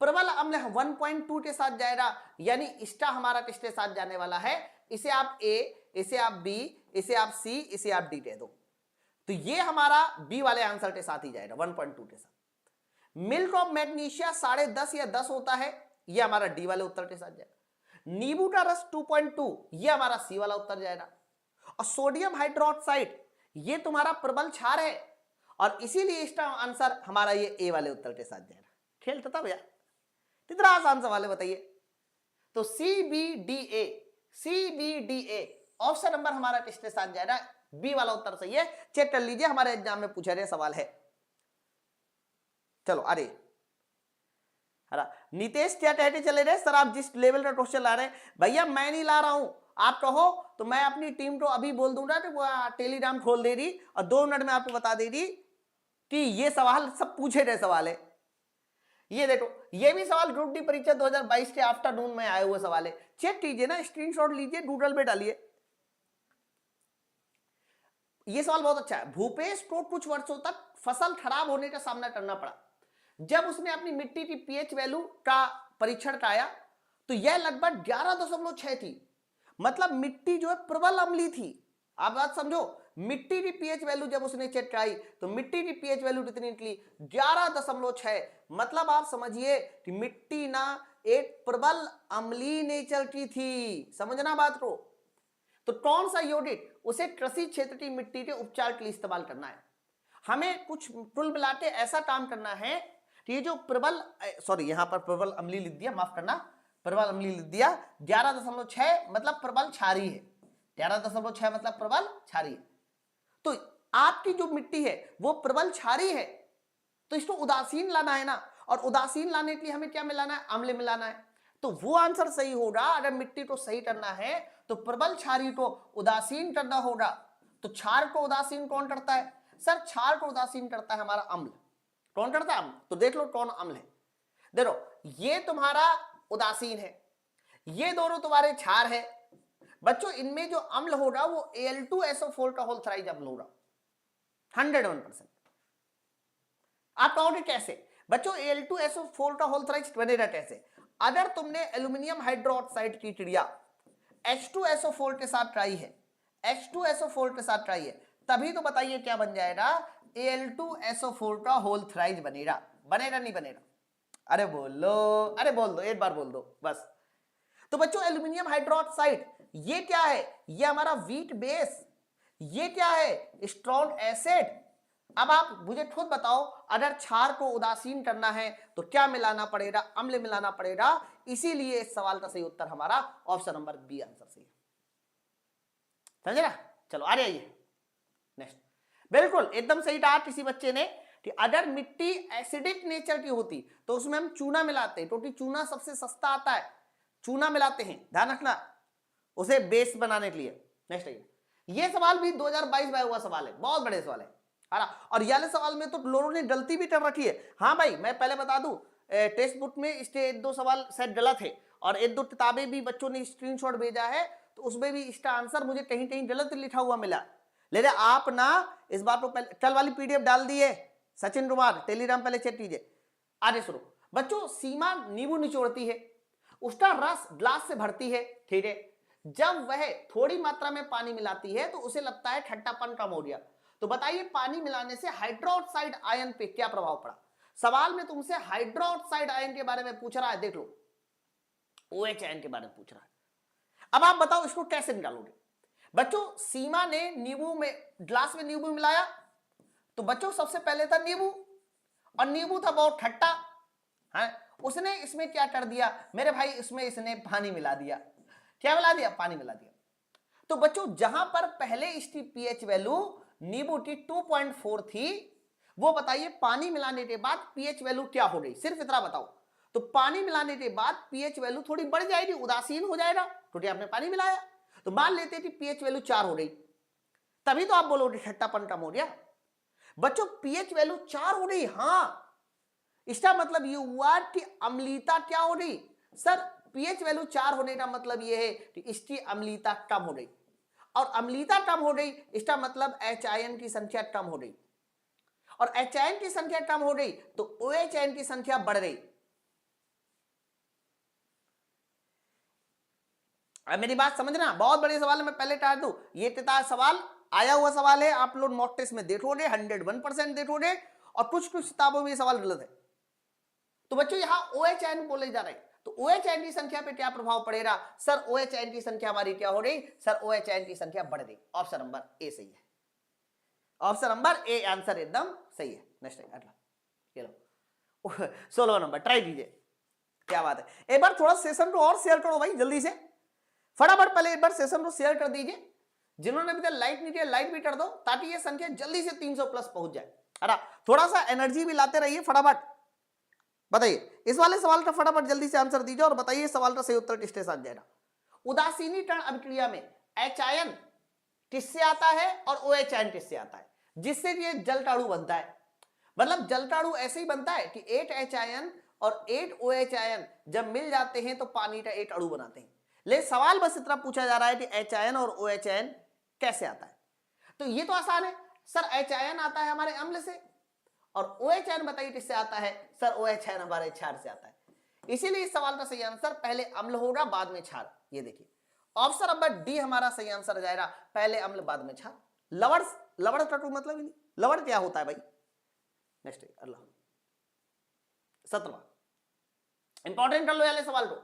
प्रबल अम्ल 1.2 के साथ जाएगा, यानी इसका हमारा किसके साथ जाने वाला है, इसे आप A, इसे आप B, इसे आप C, इसे आप D कह दो, तो ये हमारा B वाले आंसर के साथ ही जाएगा 1.2 के साथ। मिल्क ऑफ मैग्नीशिया 10.5 या 10 होता है, ये हमारा डी वाले उत्तर के साथ जाएगा। नींबू का रस 2.2 ये हमारा सी वाला उत्तर जाएगा। और सोडियम हाइड्रोक्साइड ये तुम्हारा प्रबल क्षार है, और इसीलिए इसका आंसर हमारा ये ए वाले उत्तर के साथ जाएगा। खेलता था भैया, कितना आसान सवाल है बताइए। तो CBDA ऑप्शन नंबर हमारा किसके साथ जाएगा, बी वाला उत्तर सही है। चेक कर लीजिए, हमारे एग्जाम में पूछा गया सवाल है। चलो अरे नितेश क्या कहते चले रहे सर, आप जिस लेवल का क्वेश्चन ला रहे हैं, भैया मैं नहीं ला रहा हूं, आप कहो तो मैं अपनी टीम को अभी बोल दूंगा कि वो टेलीग्राम खोल दे रही और 2 मिनट में आपको बता दे रही कि ये सवाल सब पूछे गए सवाल है। ये देखो, ये भी सवाल ग्रुप डी परीक्षा 2022 के आफ्टरनून में आए हुए सवाल है, चेक कीजिए ना, स्क्रीनशॉट लीजिए, गूगल पे डालिए। ये सवाल बहुत अच्छा है। भूपेश को कुछ वर्षों तक फसल खराब होने का सामना करना पड़ा। जब उसने अपनी मिट्टी की पीएच वैल्यू का परीक्षण कराया तो यह लगभग 11.6 थी, मतलब मिट्टी जो है प्रबल अम्लीय थी। आप बात समझो, मिट्टी की पीएच वैल्यू जब उसने चेक कराई तो मिट्टी की पीएच वैल्यू कितनी निकली, 11.6। मतलब आप समझिए कि मिट्टी ना एक प्रबल अम्लीय नेचर की थी, समझना बात को। तो कौन सा यौगिक उसे कृषि क्षेत्र की मिट्टी के उपचार के लिए इस्तेमाल करना है। हमें कुछ कुल मिलाते ऐसा काम करना है कि ये जो प्रबल यहां पर प्रबल अम्लीय लिख दिया, माफ करना, प्रबल अम्लीय लिख दिया, 11.6 मतलब प्रबल क्षारीय है, 11.6 मतलब प्रबल क्षारीय है। तो आपकी जो मिट्टी है वो प्रबल क्षारीय है, तो इसको उदासीन लाना है ना, और उदासीन लाने के लिए हमें क्या मिलाना है, अम्ल मिलाना है। तो वो आंसर सही होगा। अगर मिट्टी को सही करना है तो प्रबल क्षारीय को उदासीन करना होगा। तो क्षार को उदासीन कौन करता है सर, क्षार को उदासीन करता है हमारा अम्ल। कौन करता है, अम्ल। तो देख लो कौन अम्ल है, देखो ये तुम्हारा उदासीन है, ये दोनों तुम्हारे क्षार है। बच्चों इनमें जो अम्ल होगा वो Al2SO4 का होल थ्राइज अम्ल होगा 101%। आप कहोगे कैसे बच्चों, Al2SO4 का होल थ्राइज बनेगा कैसे? अगर तुमने एल्यूमिनियम हाइड्रोक्साइड की क्रिया H2SO4 के साथ ट्राई है, H2SO4 के साथ ट्राई है, तभी तो बताइए क्या बन जाएगा, Al2SO4 का होल थ्राइज बनेगा, बनेगा नहीं बनेगा? अरे बोलो, अरे बोल दो, एक बार बोल दो बस। तो बच्चों एल्यूमिनियम हाइड्रोक्साइड ये क्या है, ये हमारा वीट बेस, ये क्या है, स्ट्रॉन्ग एसिड। अब आप मुझे खुद बताओ, अगर क्षार को उदासीन करना है तो क्या मिलाना पड़ेगा, अम्ल मिलाना पड़ेगा। इसीलिए इस सवाल का सही उत्तर हमारा ऑप्शन नंबर बी आंसर सही है। समझे ना? चलो आ जाइए नेक्स्ट। बिल्कुल एकदम सही कहा किसी बच्चे ने कि अगर मिट्टी एसिडिक नेचर की होती तो उसमें हम चूना मिलाते हैं, क्योंकि चूना सबसे सस्ता आता है, चूना मिलाते हैं, ध्यान रखना, उसे बेस बनाने के लिए। नेक्स्ट आइए, ये सवाल भी 2022 में हुआ सवाल है, बहुत बड़े सवाल है। और ये वाले सवाल में तो लोगों ने गलती भी कर रखी है। हाँ भाई मैं पहले बता दूं, टेक्स्ट बुक में इसके 1-2 सवाल शायद गलत है, और 1-2 किताबें भी बच्चों ने स्क्रीनशॉट भेजा है, तो उसमें भी इसका आंसर मुझे कहीं कहीं गलत लिखा हुआ मिला। लेकिन आप ना इस बात को पहले कल वाली पीडीएफ डाल दी है, सचिन कुमार टेलीग्राम पहले चेक कीजिए। आगे सुनो बच्चों, सीमा नींबू निचोड़ती है, उसका रस ग्लास से भरती है, ठीक है, जब वह थोड़ी मात्रा में पानी मिलाती है तो उसे लगता है खट्टापन कम हो गया। तो बताइए पानी मिलाने से हाइड्रोक्साइड आयन पे क्या प्रभाव पड़ा। सवाल में तुमसे हाइड्रोक्साइड आयन के बारे में पूछ रहा है, देख लो OH आयन के बारे में पूछ रहा है। अब आप बताओ इसको कैसे निकालोगे। बच्चों सीमा ने नींबू में, ग्लास में नींबू मिलाया, तो बच्चों सबसे पहले था नींबू, और नींबू था बहुत खट्टा है, उसने इसमें क्या कर दिया मेरे भाई, इसमें इसने पानी मिला दिया। क्या मिला दिया? पानी मिला दिया। तो बच्चों जहां पर पहले इसकी पीएच वैल्यू नींबू की 2.4 थी, वो बताइए पानी मिलाने के बाद पीएच वैल्यू क्या हो गई, सिर्फ इतना बताओ। तो पानी मिलाने के बाद पीएच वैल्यू थोड़ी बढ़ जाएगी, उदासीन हो जाएगा, क्योंकि आपने पानी मिलाया। तो मान लेते कि पीएच वैल्यू 4 हो गई, तभी तो आप बोलोगे खट्टापन कम हो गया। बच्चों पीएच वैल्यू 4 हो गई, हाँ, इसका मतलब ये हुआ कि अम्लीयता क्या हो गई। सर पीएच वैल्यू 4 होने का मतलब ये है कि इसकी अम्लीयता कम हो गई, और अम्लीयता कम हो गई इसका मतलब H आयन की संख्या कम हो गई, और H आयन की संख्या कम हो गई तो OH आयन की संख्या बढ़ गई। अब मेरी बात समझना, बहुत बड़े सवाल है, मैं पहले कह दूं ये किताब सवाल आया हुआ सवाल है, आप लोग मॉक टेस्ट में देखोगे 101% देखोगे, और कुछ कुछ किताबों में ये सवाल गलत है। तो बच्चों यहां OH आयन बोले जा रहे हैं, तो OH आयन की संख्या पे क्या प्रभाव पड़ेगा। सर OH आयन की संख्या हमारी क्या हो रही, सर OH आयन की संख्या बढ़ गई। ऑप्शन नंबर ए सही है, ऑप्शन नंबर ए आंसर एकदम सही है। नेक्स्ट अगला, चलो 16 नंबर ट्राई कीजिए, क्या बात है। एक बार थोड़ा सेशन को और शेयर करो भाई जल्दी से, फटाफट पहले एक बार सेशन को शेयर कर दीजिए। जिन्होंने अभी तक लाइक नहीं किया लाइक भी कर दो, ताकि ये संख्या जल्दी से 300 प्लस पहुंच जाए। अरे थोड़ा सा एनर्जी भी लाते रहिए फटाफट। बताइए इस वाले सवाल का फटाफट जल्दी से आंसर दीजिए, और बताइए इस सवाल का सही उत्तर किसके साथ जाएगा। उदासीनीकरण अभिक्रिया में H आयन किससे आता है और OH आयन किससे आता है, जिससे ये जलटाणु बनता है। मतलब जलटाणु ऐसे ही बनता है कि 8 H आयन और 8 OH आयन जब मिल जाते हैं तो पानी का 8 अणु बनाते हैं। लेकिन सवाल बस इतना पूछा जा रहा है कि H आयन और OH आयन कैसे आता है। तो ये तो आसान है, सर H आयन आता है हमारे अम्ल से, और OH आयन बताइए किससे आता है। सर OH आयन हमारे क्षार से आता है। इसीलिए इस सवाल का सही आंसर पहले अम्ल होगा बाद में क्षार। ये देखिए ऑप्शन नंबर डी हमारा सही आंसर जाएगा, पहले अम्ल बाद में क्षार। लवण, लवण का कोई मतलब ही नहीं, लवण क्या होता है भाई। नेक्स्ट अल्लाह 17वां इंपॉर्टेंट कर लो वाले सवाल को,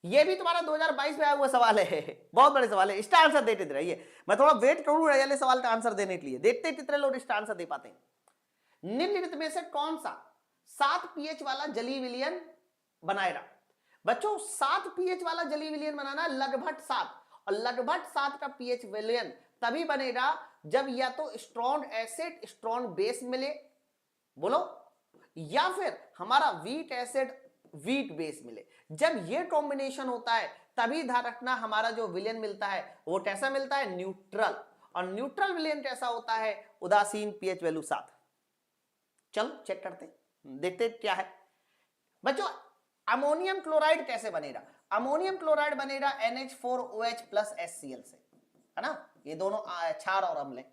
ये भी तुम्हारा 2022 में आया हुआ सवाल है, बहुत बड़े सवाल है। इसका आंसर देते रहिए, मैं थोड़ा वेट करूंगा वाले सवाल का आंसर देने के लिए, देखते कितने लोग इसका आंसर दे पाते हैं। निम्नलिखित में से कौन सा 7 पीएच वाला जलीय विलयन बनाएगा। बच्चों 7 पीएच वाला जलीय विलयन बनाना लगभग 7, और लगभग 7 का पीएच विलयन तभी बनेगा जब या तो स्ट्रॉन्ग एसिड स्ट्रॉन्ग बेस मिले, बोलो, या फिर हमारा वीट एसिड वीट बेस मिले। जब ये कॉम्बिनेशन होता है तभी ध्यान रखना हमारा जो विलयन मिलता है वो कैसा मिलता है, न्यूट्रल। और न्यूट्रल विलयन कैसा होता है, उदासीन, पीएच वैल्यू 7। चलो चेक करते देखते क्या है। बच्चों अमोनियम क्लोराइड कैसे बनेगा। अमोनियम क्लोराइड बनेगा NH4OH प्लस HCl से, है ना, ये दोनों क्षार और अम्ल है।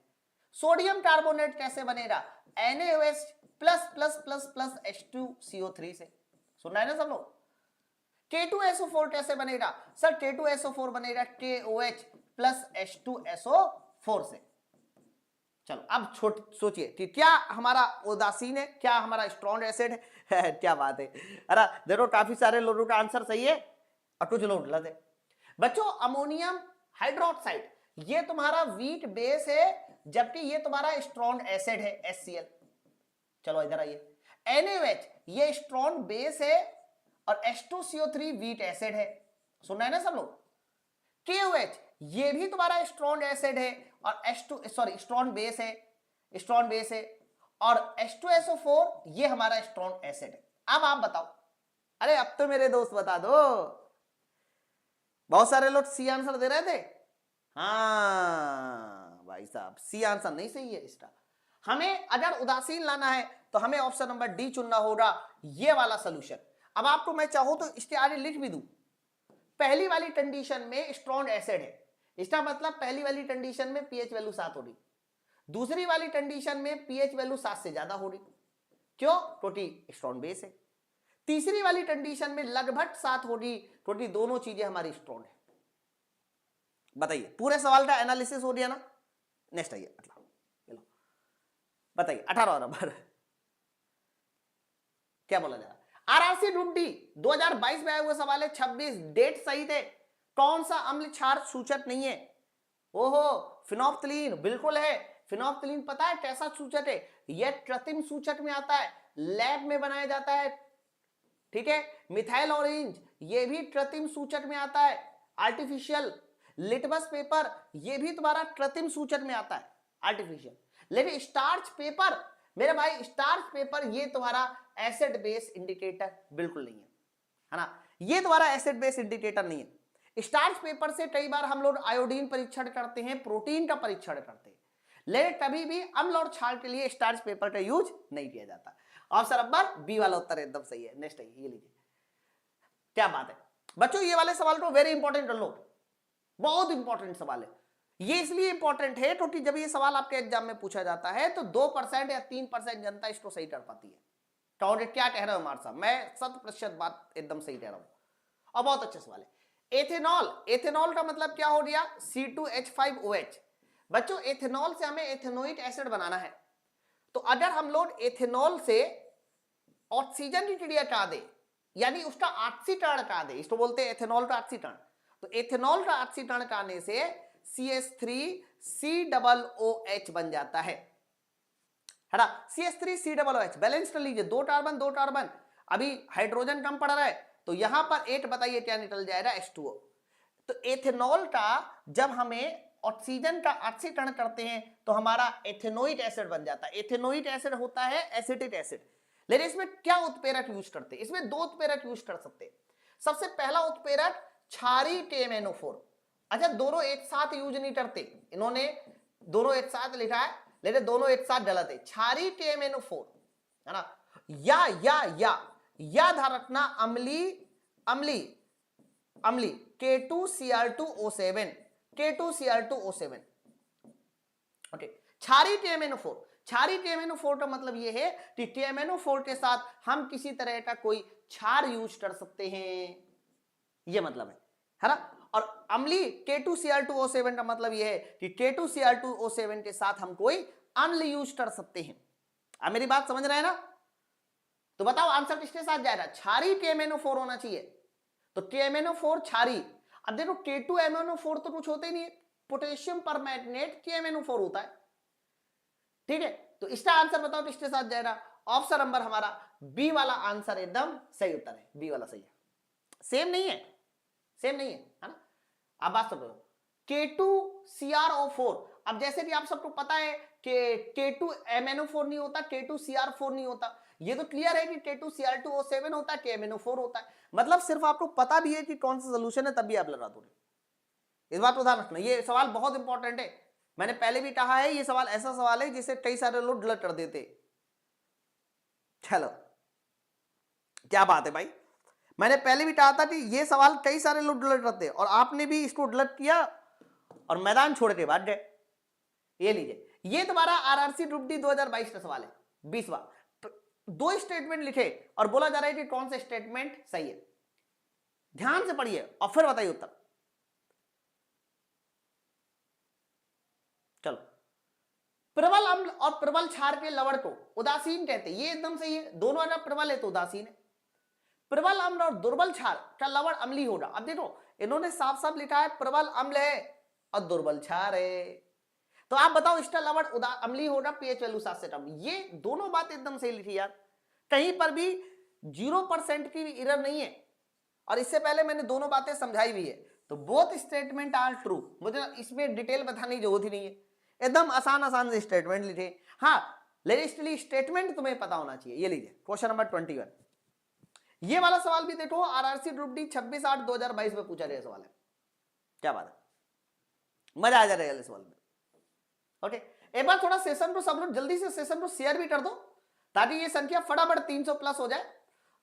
सोडियम कार्बोनेट कैसे बनेगा, NaOH plus plus plus plus H2CO3 से, सुनना है ना सब लोग। K2SO4 कैसे बनेगा, सर K2SO4 बनेगा KOH प्लस H2SO4 से। चलो अब सोचिए कि क्या हमारा उदासीन है, क्या हमारा स्ट्रॉन्ग एसिड है। क्या बात है, अरे देखो काफी सारे लोगों का आंसर सही है और कुछ लोग गलत है। बच्चों अमोनियम हाइड्रोक्साइड ये तुम्हारा वीक बेस है, जबकि ये तुम्हारा स्ट्रॉन्ग एसिड है HCl। चलो इधर आइए, NaOH ये स्ट्रॉन्ग बेस है और H2CO3 वीट एसिड है। सुनना है ना सब लोग। KOH ये भी तुम्हारा स्ट्रॉन्ग एसिड है और स्ट्रॉन्ग बेस है और H2SO4 ये हमारा स्ट्रॉन्ग एसिड है। अब आप बताओ, अरे अब तो मेरे दोस्त बता दो, बहुत सारे लोग सी आंसर दे रहे थे। हाँ भाई साहब सी आंसर नहीं सही है इसका। हमें अगर उदासीन लाना है तो हमें ऑप्शन नंबर डी चुनना होगा, ये वाला सोल्यूशन। अब आपको मैं चाहूं तो इसके आगे लिख भी दूं, पहली वाली कंडीशन में स्ट्रॉन्ग एसिड है, इसका मतलब पहली वाली कंडीशन में पीएच वैल्यू 7 होगी, दूसरी वाली कंडीशन में पीएच वैल्यू 7 से ज्यादा होगी। क्यों? क्योंकि स्ट्रॉन्ग बेस है। तीसरी वाली कंडीशन में लगभग 7 होगी, क्योंकि दोनों चीजें हमारी स्ट्रॉन्ग है। बताइए, पूरे सवाल का एनालिसिस हो गया ना। नेक्स्ट आइए, बताइए 18 नंबर क्या बोला जा रहा है। आरआरसी ग्रुप डी 2022 में आए हुए सवाल है। 26 डेट सही थे। कौन सा अम्ल क्षार सूचक नहीं है? ओहो फिनोप्थलीन बिल्कुल है। फिनोप्थलीन पता है कैसा सूचक है? यह कृत्रिम सूचक में आता है, लैब में बनाया जाता है। ठीक है, मिथाइल ऑरेंज ये भी कृत्रिम सूचक में आता है, आर्टिफिशियल। लिटमस पेपर ये भी तुम्हारा कृत्रिम सूचक में आता है, आर्टिफिशियल। लेकिन स्टार्च पेपर मेरे भाई, स्टार्च पेपर ये तुम्हारा एसिड बेस इंडिकेटर बिल्कुल नहीं है ना, ये तुम्हारा एसिड बेस इंडिकेटर नहीं है। स्टार्च पेपर से कई बार हम लोग आयोडीन परीक्षण करते हैं, प्रोटीन का परीक्षण करते हैं, लेकिन कभी भी अम्ल और क्षार के लिए स्टार्च पेपर का यूज नहीं किया जाता। ऑप्शन नंबर बी वाला उत्तर एकदम सही है। नेक्स्ट आइए, ये लीजिए, क्या बात है बच्चों, ये वाले सवाल तो वेरी इंपॉर्टेंट लो, बहुत इंपॉर्टेंट सवाल है। ये इसलिए इंपॉर्टेंट है क्योंकि जब ये सवाल आपके एग्जाम में पूछा जाता है तो 2% या 3% जनता इसको सही कर पाती है। तो क्या कह रहे हो हमारे साहब, मैं 100% बात एकदम सही कह रहा हूं और बहुत अच्छा सवाल है। एथेनॉल, एथेनॉल का मतलब क्या हो गया? C2H5OH। बच्चों एथेनॉल से हमें एथेनोइक एसिड बनाना है, तो अगर हम लोग एथेनॉल से ऑक्सीजन की क्रिया करा दे, यानी उसका ऑक्सीकरण करा दे, इसको बोलते हैं एथेनॉल का ऑक्सीकरण। तो एथेनॉल का ऑक्सीकरण कराने से CH3COOH बन जाता है ना। CH3COOH बैलेंस कर लीजिए, 2 कार्बन 2 कार्बन, अभी हाइड्रोजन कम पड़ रहा है तो यहां पर 8 बताइए क्या निकल जाएगा? H2O। तो एथेनॉल का जब हमें ऑक्सीजन का ऑक्सीकरण करते हैं तो हमारा एथेनोइक एसिड बन जाता है। एथेनोइक एसिड होता है एसिटिक एसिड, लेकिन इसमें क्या उत्प्रेरक यूज करते हैं? इसमें 2 उत्प्रेरक यूज कर सकते हैं। सबसे पहला उत्प्रेरक क्षारीय TMNO4। अच्छा, दोनों एक साथ यूज नहीं करते, इन्होंने दोनों एक साथ लिखा है लेकिन दोनों एक साथ गलत है। क्षारीय TMNO4 है ना, या ध्यान रखना, अम्ली K2Cr2O7, K2Cr2O7। ओके, क्षारीय TMNO4, क्षारीय TMNO4 का मतलब यह है कि TMNO4 के साथ हम किसी तरह का कोई क्षार यूज कर सकते हैं, यह मतलब है ना। और अम्ली K2Cr2O7 का मतलब यह है कि K2Cr2O7 के साथ हम कोई अम्ल यूज कर सकते हैं। अब मेरी बात समझ रहे हैं ना? तो बताओ आंसर किसके साथ जाएगा? क्षारीय TMNO4 होना चाहिए, तो TMNO4 क्षारीय। अब देखो K2MnO4 तो कुछ होता ही नहीं है, पोटेशियम परमैंगनेट KMnO4 होता है। ठीक है, तो इसका आंसर बताओ किसके साथ जाएगा? ऑप्शन नंबर हमारा बी वाला आंसर एकदम सही उत्तर है, बी वाला सही है। सेम नहीं है, सेम नहीं है ना। अब बात सुनो, K2CrO4। अब जैसे कि आप सबको पता है कि K2MnO4 नहीं होता, K2Cr4 नहीं होता, ये तो क्लियर है कि K2Cr2O7 होता है, KMnO4 होता है। मतलब सिर्फ आपको पता भी है कि कौन सा सोल्यूशन है, तब भी आप लगा दोगे। इस बात को ध्यान रखना, ये सवाल बहुत इंपॉर्टेंट है। मैंने पहले भी कहा है, ये सवाल ऐसा सवाल है जिसे कई सारे लोग गलत कर देते। चलो क्या बात है भाई, मैंने पहले भी कहा था कि ये सवाल कई सारे लोग गलत करते, और आपने भी इसको गलत किया और मैदान छोड़ के भाग गए। ये लीजिए, ये तुम्हारा आरआरसी ग्रुप डी 2022 का सवाल है, 20वां। 2 स्टेटमेंट लिखे और बोला जा रहा है कि कौन सा स्टेटमेंट सही है। ध्यान से पढ़िए और फिर बताइए उत्तर। प्रबल अम्ल और प्रबल क्षार के लवण को उदासीन कहते हैं, ये एकदम सही है, दोनों अगर प्रबल है तो उदासीन है। प्रबल अम्ल और दुर्बल क्षार का लवण अम्लीय होगा। अब देखो इन्होंने साफ साफ लिखा है प्रबल अम्ल है और दुर्बल क्षार है, तो आप बताओ इसका लवण अम्लीय होगा, पीएच वैल्यू 7 से कम। ये दोनों बात एकदम सही लिखी यार, कहीं पर भी 0% की एरर नहीं है, और इससे पहले मैंने दोनों बातें समझाई भी है। तो बोथ स्टेटमेंट आर ट्रू, मुझे इसमें डिटेल बताने की जरूरत ही नहीं है, एकदम आसान आसान से स्टेटमेंट लिखे। हाँ लेकिन स्टेटमेंट तुम्हें पता होना चाहिए। ये लीजिए क्वेश्चन नंबर 21, ये वाला सवाल भी देखो, आरआरसी ग्रुप डी 26/8/2022 में पूछा गया सवाल है। क्या बात है, मजा आ जा रहा है सवाल में। ओके, एक बार थोड़ा सेशन को सब लोग जल्दी से सेशन को शेयर भी कर दो, ताकि ये संख्या फटाफट 300 प्लस हो जाए।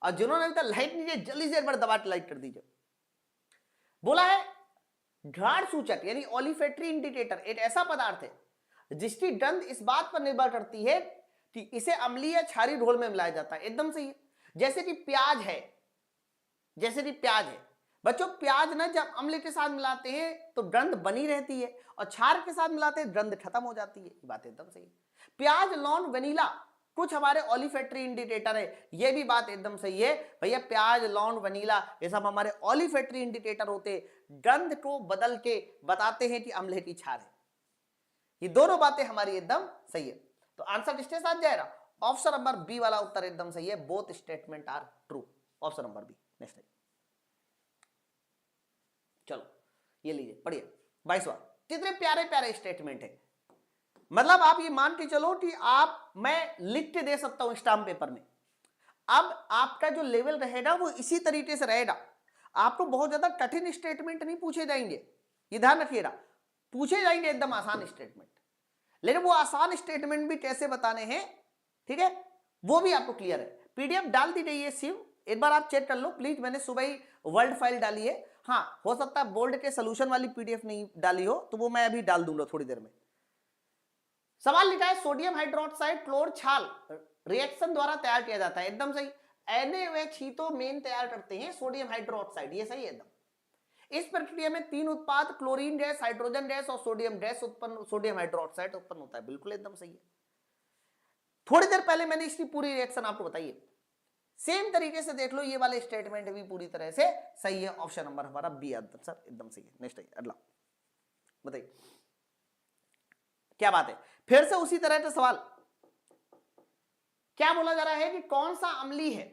और जिन्होंने अभी तक लाइक नहीं किया जल्दी से एक बार दबा के लाइक कर दीजिए। बोला है घाड़ सूचक यानी ओलिफेट्री इंडिकेटर एक ऐसा पदार्थ है जिसकी गंध इस बात पर निर्भर करती है कि इसे अम्लीय या क्षारीय घोल में मिलाया जाता है। एकदम सही है, जैसे कि प्याज है, जैसे कि प्याज है बच्चों, प्याज ना जब अम्ल के साथ मिलाते हैं तो गंध बनी रहती है, और क्षार के साथ मिलाते हैं गंध खत्म हो जाती है। ये बात एकदम सही है। प्याज, लौंग, वनीला कुछ हमारे ओलिफेट्री इंडिकेटर है, ये भी बात एकदम सही है भैया। प्याज, लौंग, वनीला ये सब हमारे ओलिफेट्री इंडिकेटर होते, गंध को बदल के बताते हैं कि अम्ल की क्षार है। ये दोनों बातें हमारी एकदम सही है, तो आंसर किसके साथ जाएगा? ऑप्शन नंबर बी वाला उत्तर एकदम सही है, both statement are true, option number B. Next चलो ये लीजिए पढ़िए 22वां। कितने प्यारे प्यारे स्टेटमेंट है, मतलब आप ये मान के चलो कि आप मैं लिख के दे सकता हूं स्टाम्प पेपर में। अब आपका जो लेवल रहेगा वो इसी तरीके से रहेगा, आपको बहुत ज्यादा कठिन स्टेटमेंट नहीं पूछे जाएंगे, ये ध्यान रखिएगा। पूछे जाएंगे एकदम आसान स्टेटमेंट, लेकिन वो आसान स्टेटमेंट भी कैसे बताने हैं, ठीक है, वो भी आपको क्लियर है। पीडीएफ डाल दी गई है शिव, एक बार आप चेक कर लो प्लीज। मैंने सुबह ही वर्ल्ड फाइल डाली है, हाँ हो सकता है बोर्ड के सोल्यूशन वाली पीडीएफ नहीं डाली हो, तो वो मैं अभी डाल दूंगा थोड़ी देर में। सवाल लिखा है सोडियम हाइड्रोक्साइड क्लोर छाल रिएक्शन द्वारा तैयार किया जाता है। एकदम सही, NaOH ही तो मेन तैयार करते हैं सोडियम हाइड्रोक्साइड, ये सही है एकदम। इस प्रक्रिया में 3 उत्पाद क्लोरीन गैस, हाइड्रोजन गैस और सोडियम गैस उत्पन्न, सोडियम हाइड्रोक्साइड उत्पन्न होता है। बिल्कुल एकदम सही है। थोड़ी देर पहले मैंने इसकी पूरी रिएक्शन आपको बताई है, सेम तरीके से देख लो, ये वाले स्टेटमेंट भी पूरी तरह से सही है। ऑप्शन नंबर हमारा बी आंसर एकदम सही है। नेक्स्ट अगला बताइए क्या बात है। फिर से उसी तरह का सवाल, क्या बोला जा रहा है कि कौन सा अम्लीय है।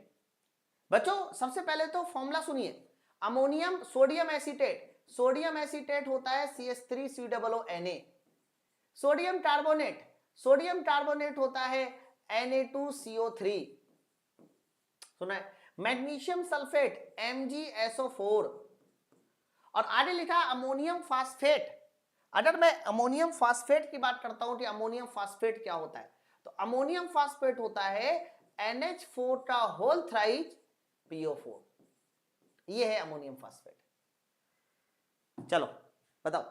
बच्चों सबसे पहले तो फॉर्मूला सुनिए, ammonium sodium acetate, sodium acetate होता है CH3COONA। Sodium carbonate, sodium carbonate होता है Na2CO3, सुना है। मैग्नीशियम सल्फेट MgSO4, और आगे लिखा अमोनियम फास्फेट। अगर मैं अमोनियम फास्फेट की बात करता हूं कि अमोनियम फास्फेट क्या होता है, तो अमोनियम फास्फेट होता है NH4 का होल थ्राइज PO4, ये है अमोनियम फास्फेट। चलो बताओ,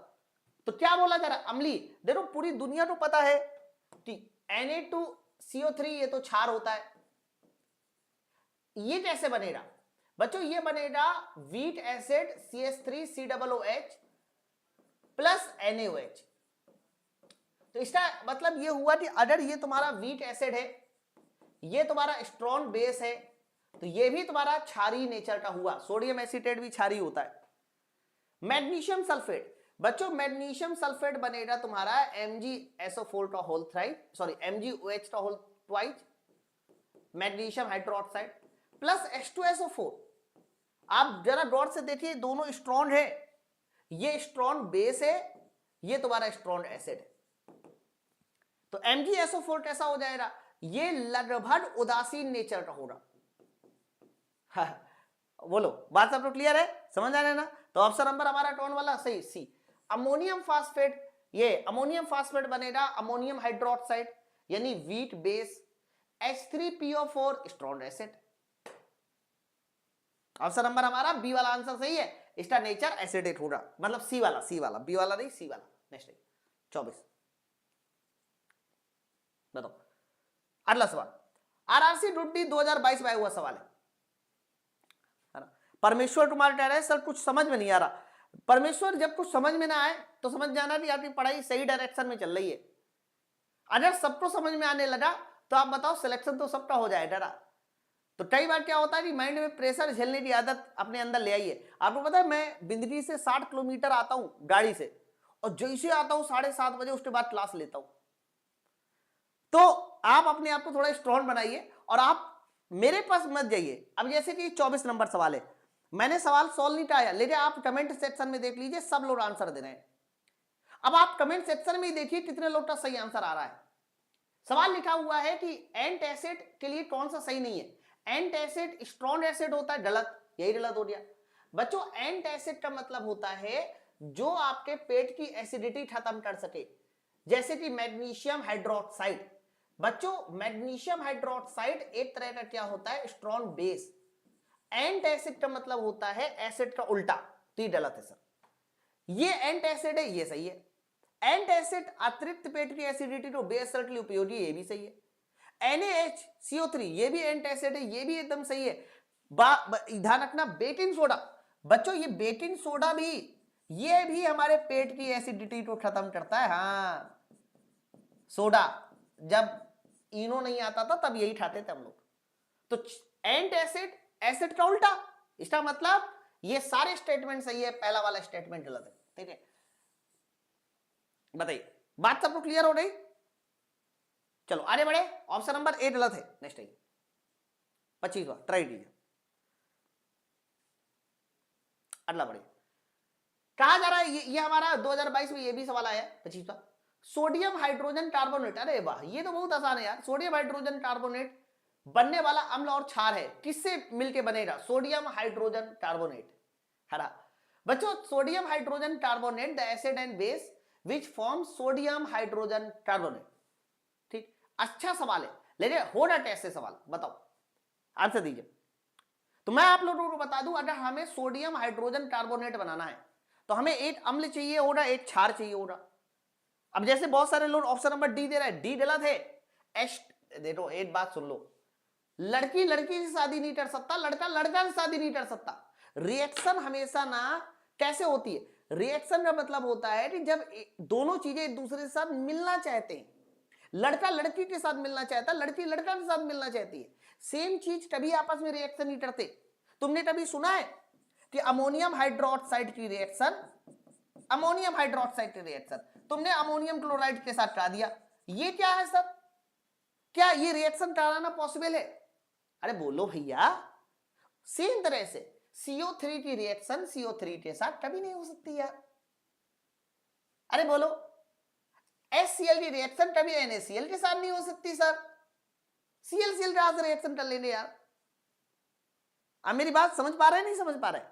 तो क्या बोला जा रहा है अम्लीय। देखो पूरी दुनिया को पता है कि Na2CO3 ये तो क्षार होता है, ये कैसे बनेगा बच्चों? ये बनेगा wheat acid CH3COOH plus NaOH। तो इसका मतलब ये हुआ कि अगर ये तुम्हारा वीट एसिड है, ये तुम्हारा स्ट्रॉन्ग बेस है, तो ये भी तुम्हारा क्षारीय नेचर का हुआ। सोडियम एसीटेट भी क्षारीय होता है। मैग्नीशियम सल्फेट, बच्चों मैग्नीशियम सल्फेट बनेगा तुम्हारा MgSO4 का होल थ्राइज, सॉरी MgOH का whole twice, magnesium hydroxide plus H2SO4। आप जरा गौर से देखिए, दोनों स्ट्रॉन्ग है, ये स्ट्रॉन्ग बेस है, ये तुम्हारा स्ट्रॉन्ग एसिड है। तो MgSO4 कैसा हो जाएगा? ये लगभग उदासीन नेचर का होगा। बोलो बात सब तो क्लियर है, समझ आ रहा है ना? तो ऑप्शन नंबर हमारा कौन वाला सही? सी। अमोनियम फास्फेट, ये अमोनियम फास्फेट बनेगा अमोनियम हाइड्रोक्साइड यानी wheat base, H3PO4 strong acid. Option number हमारा बी वाला आंसर सही है, इसका नेचर एसिडिक होगा, मतलब सी वाला, बी वाला नहीं, सी वाला। नेक्स्ट 24 बताओ अगला सवाल। आरआरसी ग्रुप डी 2022 में हुआ सवाल है ना। परमेश्वर कुमार कह रहे हैं सर कुछ समझ में नहीं आ रहा। परमेश्वर जब कुछ समझ में ना आए तो समझ जाना कि आपकी पढ़ाई सही डायरेक्शन में चल रही है। अगर सबको समझ में आने लगा तो आप बताओ सिलेक्शन तो सबका हो जाएगा ना। तो कई बार क्या होता है कि माइंड में प्रेशर झेलने की आदत अपने अंदर ले आइए। आपको पता है मैं बिंदगी से 60 किलोमीटर आता हूं गाड़ी से, और जैसे आता हूं 7:30 बजे उसके बाद क्लास लेता हूं। तो आप अपने आप को थोड़ा स्ट्रॉन्ग बनाइए और आप मेरे पास मत जाइए। अब जैसे कि 24 नंबर सवाल है, मैंने सवाल सॉल्व नहीं किया, लेकिन आप कमेंट सेक्शन में देख लीजिए, सब लोग आंसर दे रहे हैं। अब आप कमेंट सेक्शन में देखिए कितने लोग का सही आंसर आ रहा है। सवाल लिखा हुआ है कि एंट एसिड के लिए कौन सा सही नहीं है। एंट एसिड स्ट्रॉन्ग एसिड होता है, गलत, यही गलत हो गया बच्चों। एंट एसिड का मतलब होता है जो आपके पेट की एसिडिटी खत्म कर सके, जैसे कि मैग्नीशियम हाइड्रोक्साइड। बच्चों मैग्नीशियम हाइड्रोक्साइड एक तरह का क्या होता है, स्ट्रॉन्ग बेस। एंट एसिड का मतलब होता है एसिड का उल्टा, तो ये गलत है सर। ये एंट एसिड है, ये सही है। एंट एसिड अतिरिक्त पेट की एसिडिटी को बेस करने के लिए उपयोगी, ये भी सही है। NaHCO3 ये भी एंट एसिड है, ये भी एकदम सही है। ध्यान रखना बेकिंग सोडा, बच्चों ये बेकिंग सोडा भी, ये भी हमारे पेट की एसिडिटी को खत्म करता है। हाँ सोडा, जब इनो नहीं आता था तब यही खाते थे हम लोग। तो एंट एसिड, एसिड का उल्टा, इसका मतलब ये सारे स्टेटमेंट सही है, पहला वाला स्टेटमेंट गलत है। ठीक है, बताइए बात सबको क्लियर हो गई। चलो आगे बढ़े, ऑप्शन नंबर 8 गलत है। नेक्स्ट आइए 25वां, ट्राई कीजिए। अगला बढ़े, कहा जा रहा है ये हमारा 2022 में ये भी सवाल आया 25वां, सोडियम हाइड्रोजन कार्बोनेट। अरे वाह, ये तो बहुत आसान है यार। सोडियम हाइड्रोजन कार्बोनेट बनने वाला अम्ल और क्षार है, किससे मिलके बनेगा, सोडियम हाइड्रोजन कार्बोनेट। हरा बच्चों, sodium hydrogen carbonate the acid and base which form sodium hydrogen carbonate. ठीक, अच्छा सवाल है, लेकिन हो रहा कैसे सवाल, बताओ आंसर दीजिए। तो मैं आप लोगों को बता दूं, अगर हमें सोडियम हाइड्रोजन कार्बोनेट बनाना है तो हमें एक अम्ल चाहिए होगा, एक क्षार चाहिए होगा। अब जैसे बहुत सारे लोग ऑप्शन नंबर डी दे रहे हैं, डी गलत है। देखो एक बात सुन लो, लड़की लड़की से शादी नहीं कर सकता, लड़का लड़का से शादी नहीं कर सकता। रिएक्शन हमेशा ना कैसे होती है, रिएक्शन का मतलब होता है कि जब दोनों चीजें एक दूसरे के साथ मिलना चाहते हैं, लड़का लड़की के साथ मिलना चाहता है, लड़की लड़का के साथ मिलना चाहती है, सेम चीज कभी आपस में रिएक्शन नहीं करते। तुमने कभी सुना है कि अमोनियम हाइड्रोक्साइड की रिएक्शन, अमोनियम हाइड्रोक्साइड की रिएक्शन तुमने अमोनियम क्लोराइड के साथ करा दिया, ये क्या है सर, क्या ये रिएक्शन कराना पॉसिबल है? अरे बोलो भैया, सेम तरह से CO3 की रिएक्शन CO3 के साथ कभी नहीं हो सकती यार। अरे बोलो, HCl की रिएक्शन कभी NaCl के साथ नहीं हो सकती सर। ClCl कहां से रिएक्शन कर लेंगे यार? आप मेरी बात समझ पा रहे हैं, नहीं समझ पा रहे?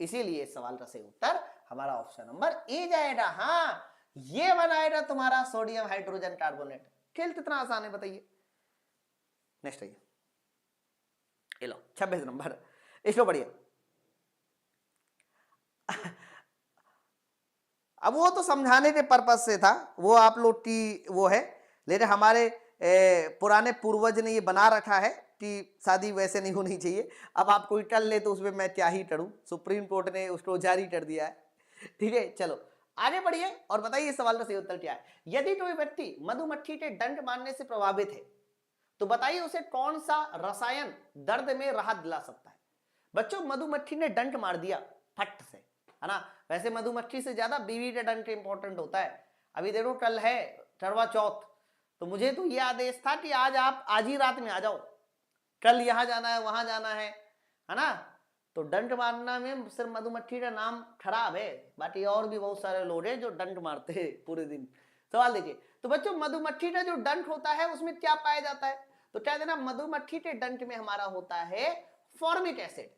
इसीलिए इस सवाल का सही उत्तर हमारा ऑप्शन नंबर ए जाएगा। हाँ, ये बनाएगा तुम्हारा सोडियम हाइड्रोजन कार्बोनेट। खेल कितना आसान है बताइए। नेक्स्ट आइए, ये लो 26 नंबर, इसको पढ़िए। अब वो तो समझाने के पर्पज से था, वो आप लोग की वो है, लेकिन हमारे पुराने पूर्वज ने ये बना रखा है कि शादी वैसे नहीं होनी चाहिए। अब आप कोई कर ले तो उसमें मैं क्या ही करूं, सुप्रीम कोर्ट ने उसको जारी कर दिया है। ठीक है, चलो आगे बढ़िए और बताइए सवाल का सही उत्तर क्या है। यदि कोई व्यक्ति मधुमक्खी के डंक मारने से प्रभावित है तो बताइए उसे कौन सा रसायन दर्द में राहत दिला सकता है। बच्चों मधुमक्खी ने डंक मार दिया फट से, है ना। वैसे मधुमक्खी से ज्यादा बीवी का डंक इंपॉर्टेंट होता है। अभी देखो कल है करवा चौथ, तो मुझे तो ये आदेश था कि आज आप आज ही रात में आ जाओ, कल यहां जाना है वहां जाना है ना। तो डंक मारना में सिर्फ मधुमक्खी का नाम खराब है, बाकी और भी बहुत सारे लोग हैं जो डंक मारते हैं पूरे दिन। सवाल देखिए, तो बच्चों मधुमक्खी का जो डंक होता है उसमें क्या पाया जाता है, तो कह देना मधुमक्खी के डंक में हमारा होता है फॉर्मिक एसिड।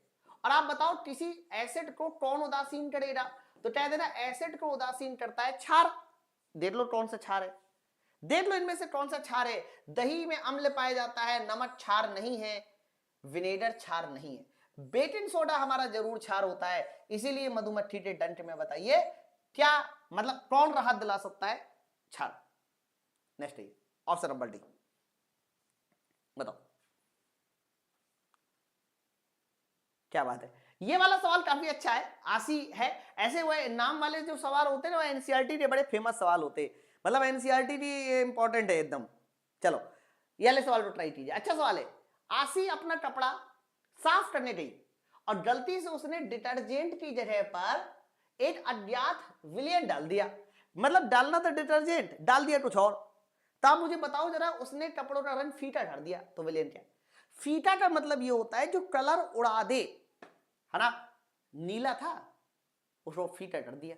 और आप बताओ किसी एसिड को कौन उदासीन करेगा, तो कह देना एसिड को उदासीन करता है क्षार। देख लो कौन सा क्षार है, देख लो इनमें से कौन सा क्षार है। दही में अम्ल पाया जाता है, नमक क्षार नहीं है, विनेगर क्षार नहीं है, बेकिंग सोडा हमारा जरूर क्षार होता है। इसीलिए मधुमक्खी के डंक में बताइए क्या मतलब कौन राहत दिला सकता है, क्षार। नेक्स्ट ऑप्शन नंबर डी, बताओ क्या बात है। ये वाला सवाल काफी अच्छा है, आसी है। ऐसे वो नाम वाले जो सवाल होते हैं ना, एनसीईआरटी के बड़े फेमस सवाल होते हैं। मतलब एनसीईआरटी भी इंपॉर्टेंट है एकदम। चलो ये वाले सवाल को ट्राई कीजिए, अच्छा सवाल है। आशी अपना कपड़ा साफ करने गई और गलती से उसने डिटर्जेंट की जगह पर एक अज्ञात विलेन डाल दिया। मतलब डालना था डिटर्जेंट, डाल दिया कुछ और। तो आप मुझे बताओ जरा, उसने कपड़ों का रंग फीका कर दिया, तो विलेन क्या? फीका का मतलब ये होता है जो कलर उड़ा दे, है ना। नीला था, उसको फीका कर दिया।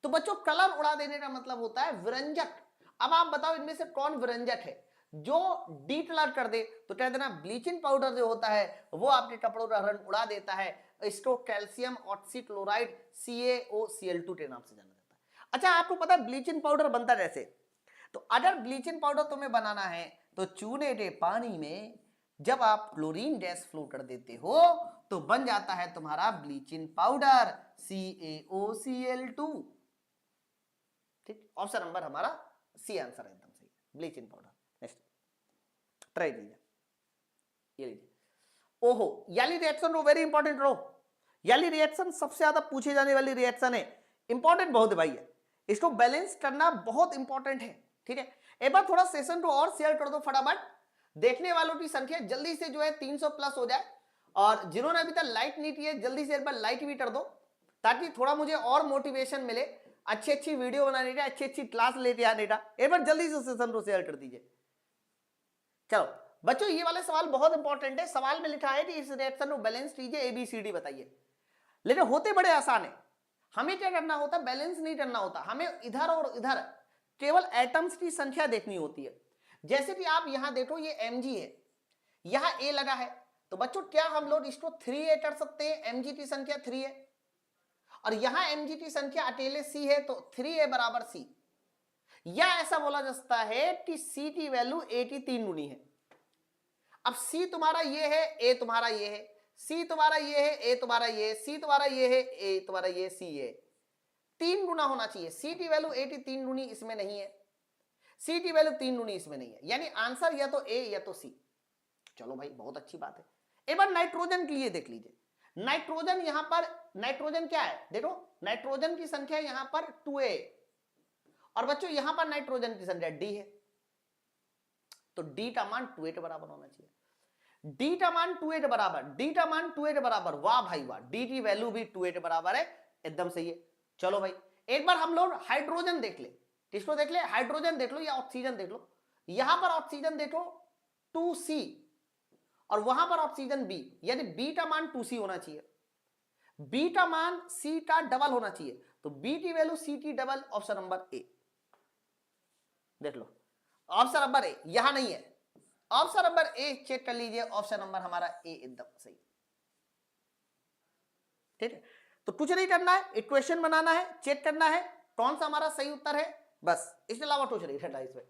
तो बच्चों कलर उड़ा देने का मतलब होता है विरंजक। अब आप बताओ इनमें से कौन विरंजक है जो डी कलर कर दे? तो कह देना ब्लीचिंग पाउडर जो होता है वो आपके कपड़ों का रंग उड़ा देता है। इसको कैल्शियम ऑक्सीक्लोराइड CaOCl2 के नाम से जाना जाता है। अच्छा आपको पता है ब्लीचिंग पाउडर बनता कैसे? तो अगर ब्लीचिंग पाउडर तुम्हें बनाना है तो चूने के पानी में जब आप क्लोरीन गैस फ्लो कर देते हो तो बन जाता है तुम्हारा ब्लीचिंग पाउडर CaOCl2। ठीक, ऑप्शन नंबर हमारा सी आंसर है, एकदम सही, ब्लीचिंग पाउडर। नेक्स्ट ट्राई कीजिए, ये लीजिए। ओहो, याली रिएक्शन रो वेरी इंपॉर्टेंट रो। याली रिएक्शन सबसे ज्यादा पूछे जाने वाली रिएक्शन है, इंपॉर्टेंट बहुत है भाई है। इसको बैलेंस करना बहुत इंपॉर्टेंट है, ठीक है। एक बार थोड़ा सेशन को और शेयर कर दो फटाफट, देखने वालों की संख्या जल्दी से जो है 300 प्लस हो जाए। और जिन्होंने अभी तक लाइक नहीं की है जल्दी से एक बार लाइक भी कर दो, ताकि थोड़ा मुझे और मोटिवेशन मिले अच्छी अच्छी वीडियो बनाने का, अच्छी अच्छी क्लास लेके आने का। एक बार जल्दी से सेशन को शेयर कर दीजिए। चलो बच्चों ये वाले सवाल बहुत इंपॉर्टेंट है। सवाल में लिखा है कि इस रिएक्शन को बैलेंस कीजिए, ABCD बताइए। लेकिन होते बड़े आसान है। हमें क्या करना होता है, बैलेंस नहीं करना होता, हमें इधर और इधर केवल एटम्स की संख्या देखनी होती है। जैसे कि आप यहां देखो ये Mg है, यहां A लगा है, तो बच्चों क्या हम लोग इसको 3A कर सकते हैं? Mg की संख्या 3 है और यहां Mg की संख्या अकेले C है, तो 3A बराबर C। या ऐसा बोला जा सकता है कि C की वैल्यू A की 3 गुनी है। अब C तुम्हारा ये है, A तुम्हारा ये है, C तुम्हारा ये है, A तुम्हारा ये है, C तुम्हारा ये है, A तुम्हारा ये, C है। 3 गुना होना चाहिए। C की वैल्यू A की 3 गुनी इसमें नहीं है, C की वैल्यू 3 गुनी इसमें नहीं है, यानी आंसर या तो A या तो C। चलो भाई बहुत अच्छी बात है। एक बार नाइट्रोजन के लिए देख लीजिए। नाइट्रोजन यहां पर, नाइट्रोजन क्या है देखो, नाइट्रोजन की संख्या यहां पर 2A और बच्चों यहां पर नाइट्रोजन की संख्या D है, तो D का मान 2A के बराबर होना चाहिए। D का मान 2A के बराबर, D का मान 2A के बराबर, वाह भाई वाह, D की वैल्यू भी 2A के बराबर है, एकदम सही है। चलो भाई एक बार हम लोग हाइड्रोजन देख ले, किसको देख ले? हाइड्रोजन देख लो या ऑक्सीजन देख लो। यहां पर ऑक्सीजन देखो 2C और वहां पर ऑक्सीजन B, यानी B का मान 2C होना चाहिए, B का मान C का डबल होना चाहिए, तो B की वैल्यू C की डबल, ऑप्शन नंबर A। देख लो ऑप्शन नंबर A यहां नहीं है, ऑप्शन नंबर A चेक कर लीजिए, ऑप्शन नंबर हमारा A एकदम सही। ठीक है, तो कुछ नहीं करना है, इक्वेशन बनाना है, चेक करना है कौन सा हमारा सही उत्तर है, बस इसके अलावा कुछ नहीं करना इसमें।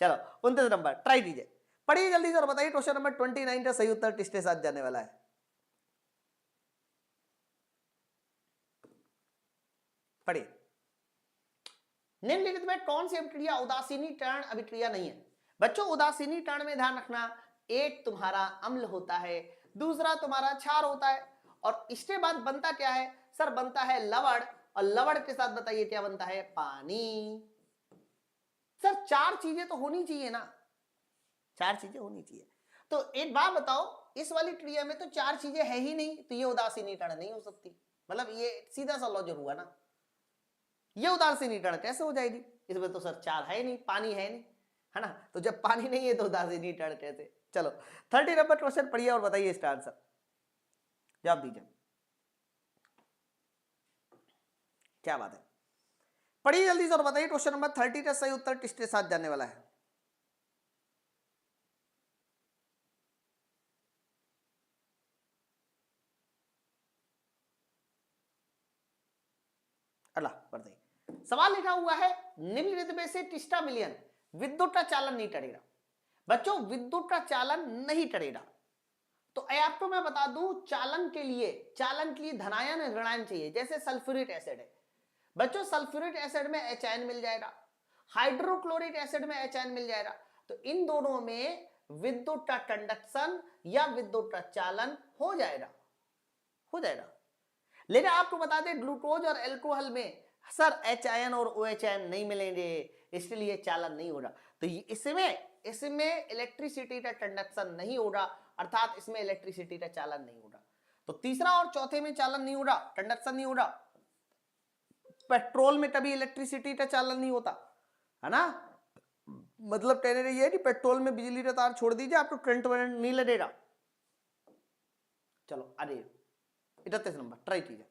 चलो 29 नंबर ट्राई कीजिए, पढ़िए जल्दी से और बताइए क्वेश्चन नंबर 29 का सही उत्तर किसके साथ जाने वाला है। पढ़िए, निम्नलिखित में कौन सी अभिक्रिया उदासीनीकरण अभिक्रिया नहीं है? बच्चों उदासीनीकरण में ध्यान रखना, एक तुम्हारा अम्ल होता है, दूसरा तुम्हारा क्षार होता है, और इसके बाद बनता क्या है सर? बनता है लवण, और लवण के साथ बताइए क्या बनता है? पानी। सर 4 चीजें तो होनी चाहिए ना, 4 चीजें होनी चाहिए। तो एक बात बताओ, इस वाली क्रिया में तो 4 चीजें है ही नहीं, तो ये उदासीनीकरण नहीं हो सकती। मतलब ये सीधा सा लॉजिक हुआ ना, ये उदासीनीकरण कैसे हो जाएगी? इसमें तो सर 4 है नहीं, पानी है नहीं, है ना, तो जब पानी नहीं है तो उदासीनीकरण कैसे? चलो 30 नंबर क्वेश्चन पढ़िए और बताइए इसका आंसर, जवाब दीजिए, क्या बात है, पढ़िए जल्दी से और बताइए क्वेश्चन नंबर 30 का सही उत्तर किसके साथ जाने वाला है। अल्लाह बताइए, सवाल लिखा हुआ है निम्नलिखित में से किसका मिलियन विद्युत का चालन नहीं करेगा? बच्चों विद्युत का चालन नहीं करेगा, तो आपको मैं बता दूं चालन के लिए धनायन ऋणायन चाहिए। जैसे सल्फ्यूरिक एसिड है बच्चों, सल्फ्यूरिक एसिड में H मिल जाएगा, हाइड्रोक्लोरिक एसिड में H मिल जाएगा, तो इन दोनों में विद्युत का कंडक्शन या विद्युत का चालन हो जाएगा। लेकिन आपको बता दें ग्लूकोज और अल्कोहल में सर HIN और OHN नहीं मिलेंगे इसलिए चालन नहीं होगा। तो इसमें इलेक्ट्रिसिटी का कंडक्शन नहीं होगा, अर्थात इसमें इलेक्ट्रिसिटी का चालन नहीं होगा। तो तीसरा और चौथे में चालन नहीं होगा, कंडक्शन नहीं होगा। पेट्रोल में कभी इलेक्ट्रिसिटी का चालन नहीं होता है ना, मतलब कहने रही है कि पेट्रोल में बिजली का तार छोड़ दीजिए आपको करंट वरंट नहीं लगेगा। चलो अरे 31 नंबर ट्राई कीजिए।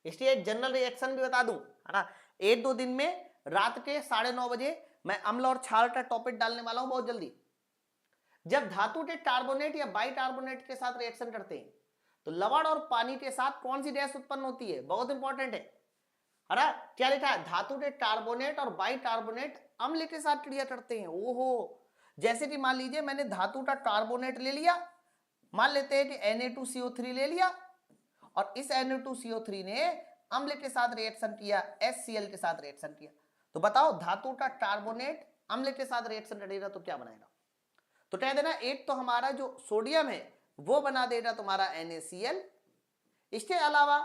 इसलिए जनरल रिएक्शन भी बता दूं है ना, 1-2 दिन में रात के 9:30 बजे मैं अम्ल और क्षार का टॉपिक डालने वाला हूं बहुत जल्दी। जब धातु के कार्बोनेट या बाइकार्बोनेट के साथ रिएक्शन करते हैं तो लवण और पानी के साथ कौन सी गैस उत्पन्न होती है, बहुत इंपॉर्टेंट है ना। क्या लिखा है, धातु के कार्बोनेट और बाइकार्बोनेट अम्ल के साथ क्रिया करते हैं। ओहो, जैसे कि मान लीजिए मैंने धातु का कार्बोनेट ले लिया, मान लेते हैं कि Na2CO3 ले लिया, और इस Na2CO3 ने अम्ल के साथ रिएक्शन किया, HCl के साथ रिएक्शन किया। तो बताओ धातु का कार्बोनेट अम्ल के साथ रिएक्शन करेगा तो क्या बनाएगा, तो कह देना एक तो हमारा जो सोडियम है वो बना देगा तुम्हारा NaCl, इसके अलावा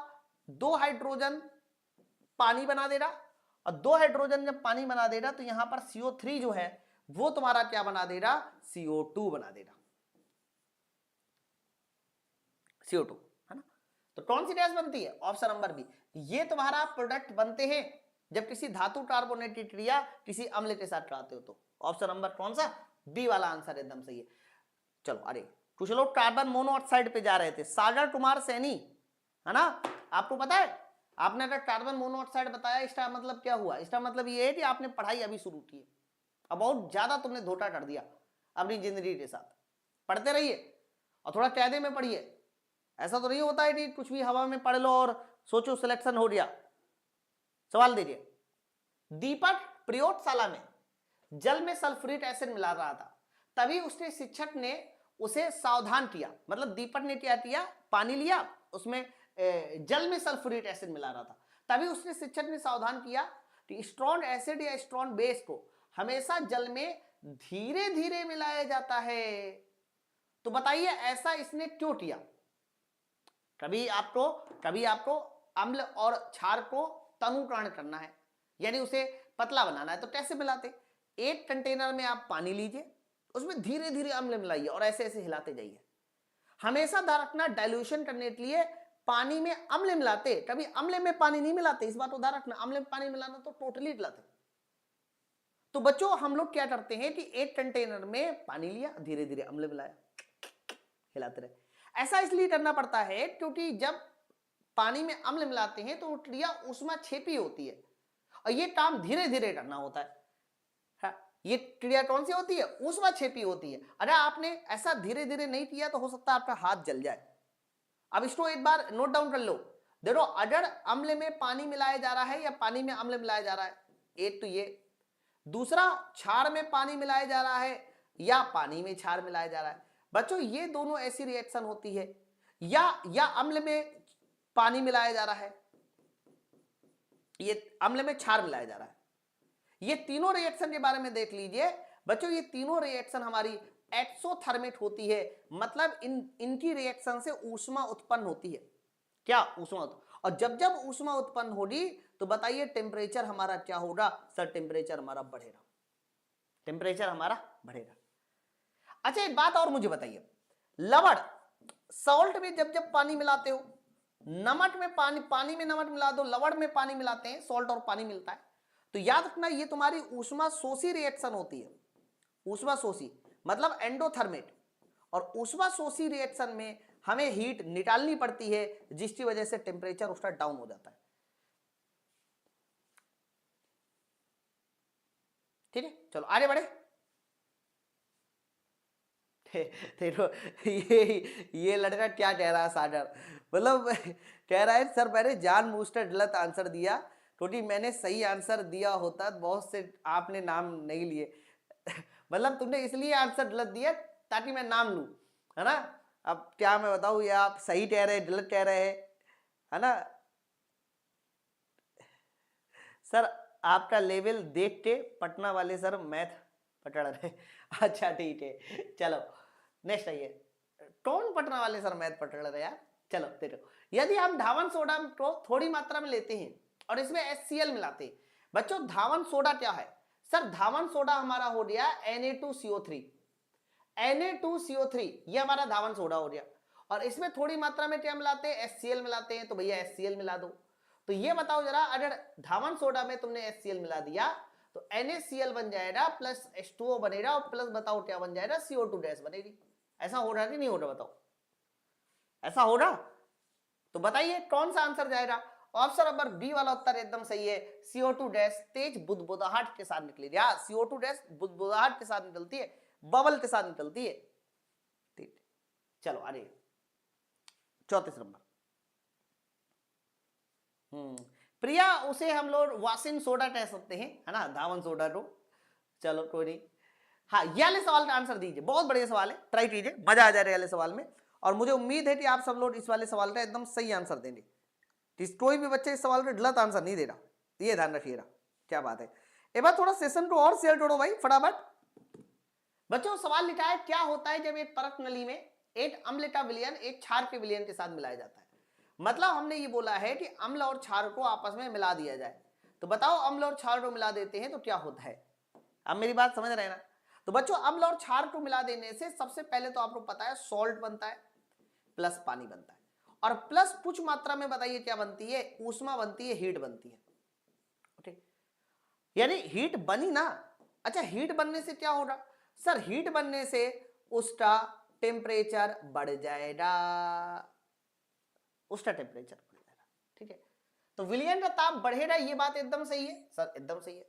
2 हाइड्रोजन पानी बना देगा, और 2 हाइड्रोजन जब पानी बना देगा तो यहां पर CO3 जो है वो तुम्हारा क्या बना देगा, CO2 बना देगा, CO2 है ना। तो कौन सी गैस बनती है, ऑप्शन नंबर बी। ये तुम्हारा प्रोडक्ट बनते हैं जब किसी धातु कार्बोनेट की क्रिया किसी अम्ल के साथ कराते हो। तो ऑप्शन नंबर कौन सा, बी वाला आंसर एकदम सही है। चलो अरे कुछ लोग कार्बन मोनोऑक्साइड पे जा रहे थे, सागर कुमार सैनी है ना, आपको पता है आपने अगर कार्बन मोनोऑक्साइड बताया इसका मतलब क्या हुआ, इसका मतलब ये है कि आपने पढ़ाई अभी शुरू की है, अब बहुत ज्यादा तुमने धोखा कर दिया अपनी जिंदगी के साथ। पढ़ते रहिए और थोड़ा कायदे में पढ़िए, ऐसा तो नहीं होता है कि कुछ भी हवा में पढ़ लो और सोचो सिलेक्शन हो गया। सवाल दीजिए, दीपक प्रयोगशाला में जल में सल्फ्यूरिक एसिड मिला रहा था, तभी उसके शिक्षक ने उसे सावधान किया, मतलब दीपक ने क्या किया, पानी लिया उसमें जल में सल्फ्यूरिक एसिड मिला रहा था, तभी उसके शिक्षक ने सावधान किया कि स्ट्रॉन्ग एसिड या स्ट्रॉन्ग बेस को हमेशा जल में धीरे धीरे मिलाया जाता है। तो बताइए ऐसा इसने क्यों किया। कभी आपको अम्ल और क्षार को तनुकरण करना है, यानी उसे पतला बनाना है, तो कैसे मिलाते, एक कंटेनर में आप पानी लीजिए, उसमें धीरे धीरे अम्ल मिलाइए और ऐसे ऐसे हिलाते जाइए। हमेशा ध्यान रखना डाइल्यूशन करने के लिए पानी में अम्ल मिलाते, कभी अम्ल में पानी नहीं मिलाते, इस बात को ध्यान रखना। अम्ल में पानी मिलाना तो टोटली गलत है। तो बच्चों हम लोग क्या करते हैं कि एक कंटेनर में पानी लिया, धीरे धीरे अम्ल मिलाया, हिलाते रहे। ऐसा इसलिए करना पड़ता है क्योंकि जब पानी में अम्ल मिलाते हैं तो क्रिया ऊष्माक्षेपी होती है और ये काम धीरे धीरे करना होता है। ये क्रिया कौन सी होती है, ऊष्माक्षेपी होती है। अगर आपने ऐसा धीरे धीरे नहीं किया तो हो सकता है आपका हाथ जल जाए। अब इसको एक बार नोट डाउन कर लो। देखो अगर अम्ल में पानी मिलाया जा रहा है या पानी में अम्ल मिलाया जा रहा है, एक तो ये, दूसरा क्षार में पानी मिलाया जा रहा है या पानी में क्षार मिलाया जा रहा है। बच्चों ये दोनों ऐसी रिएक्शन होती है, या अम्ल में पानी मिलाया जा रहा है, ये अम्ल में क्षार मिलाया जा रहा है। ये तीनों रिएक्शन के बारे में देख लीजिए बच्चों, ये तीनों रिएक्शन हमारी एक्सोथर्मिक होती है, मतलब इनकी रिएक्शन से ऊष्मा उत्पन्न होती है। क्या ऊष्मा, और जब जब ऊष्मा उत्पन्न होगी तो बताइए टेम्परेचर हमारा क्या होगा, सर टेम्परेचर हमारा बढ़ेगा, टेम्परेचर हमारा बढ़ेगा। अच्छा एक बात और मुझे बताइए, लवण सॉल्ट में जब जब पानी मिलाते हो, नमक में पानी में नमक मिला दो, लवण में पानी मिलाते हैं, सॉल्ट और पानी मिलता है, तो याद रखना ये तुम्हारी ऊष्मा शोषी रिएक्शन होती है। ऊष्मा शोषी मतलब एंडोथर्मिक, और ऊष्मा शोषी रिएक्शन में हमें हीट निकालनी पड़ती है जिसकी वजह से टेम्परेचर उसका डाउन हो जाता है। ठीक है, चलो आगे बढ़े। देखो ये लड़का क्या कह रहा है सागर, मतलब कह रहा है सर मैंने जानबूझकर गलत आंसर दिया, क्योंकि मैंने सही आंसर दिया होता बहुत से आपने नाम नहीं लिए। मतलब तुमने इसलिए आंसर गलत दिया ताकि मैं नाम लूं, है ना। अब क्या मैं बताऊं, या आप सही कह रहे हैं गलत कह रहे हैं, है ना। सर आपका लेवल देख के पटना वाले सर मैथ पकड़ रहे। अच्छा ठीक है, चलो नेक्स्ट आइए। कौन पटना वाले सर मैथ पकड़ रहे यार। चलो देखो, यदि हम धावन सोडा को थोड़ी मात्रा में लेते हैं और इसमें HCl मिलाते हैं। बच्चों धावन सोडा क्या है? सर धावन सोडा हमारा हो गया Na2CO3, Na2CO3 ये हमारा धावन सोडा हो गया। और इसमें थोड़ी मात्रा में क्या मिलाते हैं? HCl मिलाते हैं, तो भैया HCl मिला दो। तो ये बताओ जरा, अगर धावन सोडा में तुमने HCl मिला दिया तो NaCl बन जाएगा प्लस H2O बनेगा और प्लस बताओ क्या बन जाएगा? CO2 गैस बनेगी। ऐसा हो रहा है कि नहीं हो रहा? बताओ ऐसा हो रहा? तो बताइए कौन सा आंसर जाएगा? ऑप्शन नंबर डी वाला उत्तर एकदम सही है। CO2 गैस तेज बुदबुदाहट के साथ निकलेगी। हाँ, CO2 गैस बुदबुदाहट के साथ निकलती है, बबल के साथ निकलती है। ठीक, चलो अरे 34 नंबर। प्रिया, उसे हम लोग वाशिंग सोडा कह सकते हैं, है ना, धावन सोडा को। चलो कोई नहीं। हाँ, ये वाले सवाल का आंसर दीजिए, बहुत बढ़िया सवाल है, ट्राई कीजिए, मजा आ जाएगा वाले सवाल में। और मुझे उम्मीद है कि आप सब लोग इस वाले सवाल का एकदम सही आंसर देंगे। कोई भी बच्चे इस सवाल का गलत आंसर नहीं दे रहा, ये ध्यान रखिएगा। क्या बात है। एक बार थोड़ा सेशन को और शेयर करो भाई फटाफट। बच्चों सवाल लिखा है, क्या होता है जब एक परत नली में एक अम्ल का विलयन एक क्षार के विलयन के साथ मिलाया जाता है? मतलब हमने ये बोला है कि अम्ल और क्षार को आपस में मिला दिया जाए। तो बताओ अम्ल और क्षार को मिला देते हैं तो क्या होता है? अब मेरी बात समझ रहे ना? तो बच्चों अम्ल और क्षार को मिला देने से सबसे पहले तो आपको पता है सॉल्ट बनता है प्लस पानी बनता है, और प्लस कुछ मात्रा में बताइए क्या बनती है? ऊष्मा बनती है, हीट बनती है। ओके, यानी हीट बनी ना। अच्छा, हीट बनने से क्या होगा? सर हीट बनने से उसका टेम्परेचर बढ़ जाएगा, उसका टेम्परेचर बढ़ जाएगा। ठीक है, तो विलयन का ताप बढ़ेगा, ये बात एकदम सही है सर, एकदम सही है।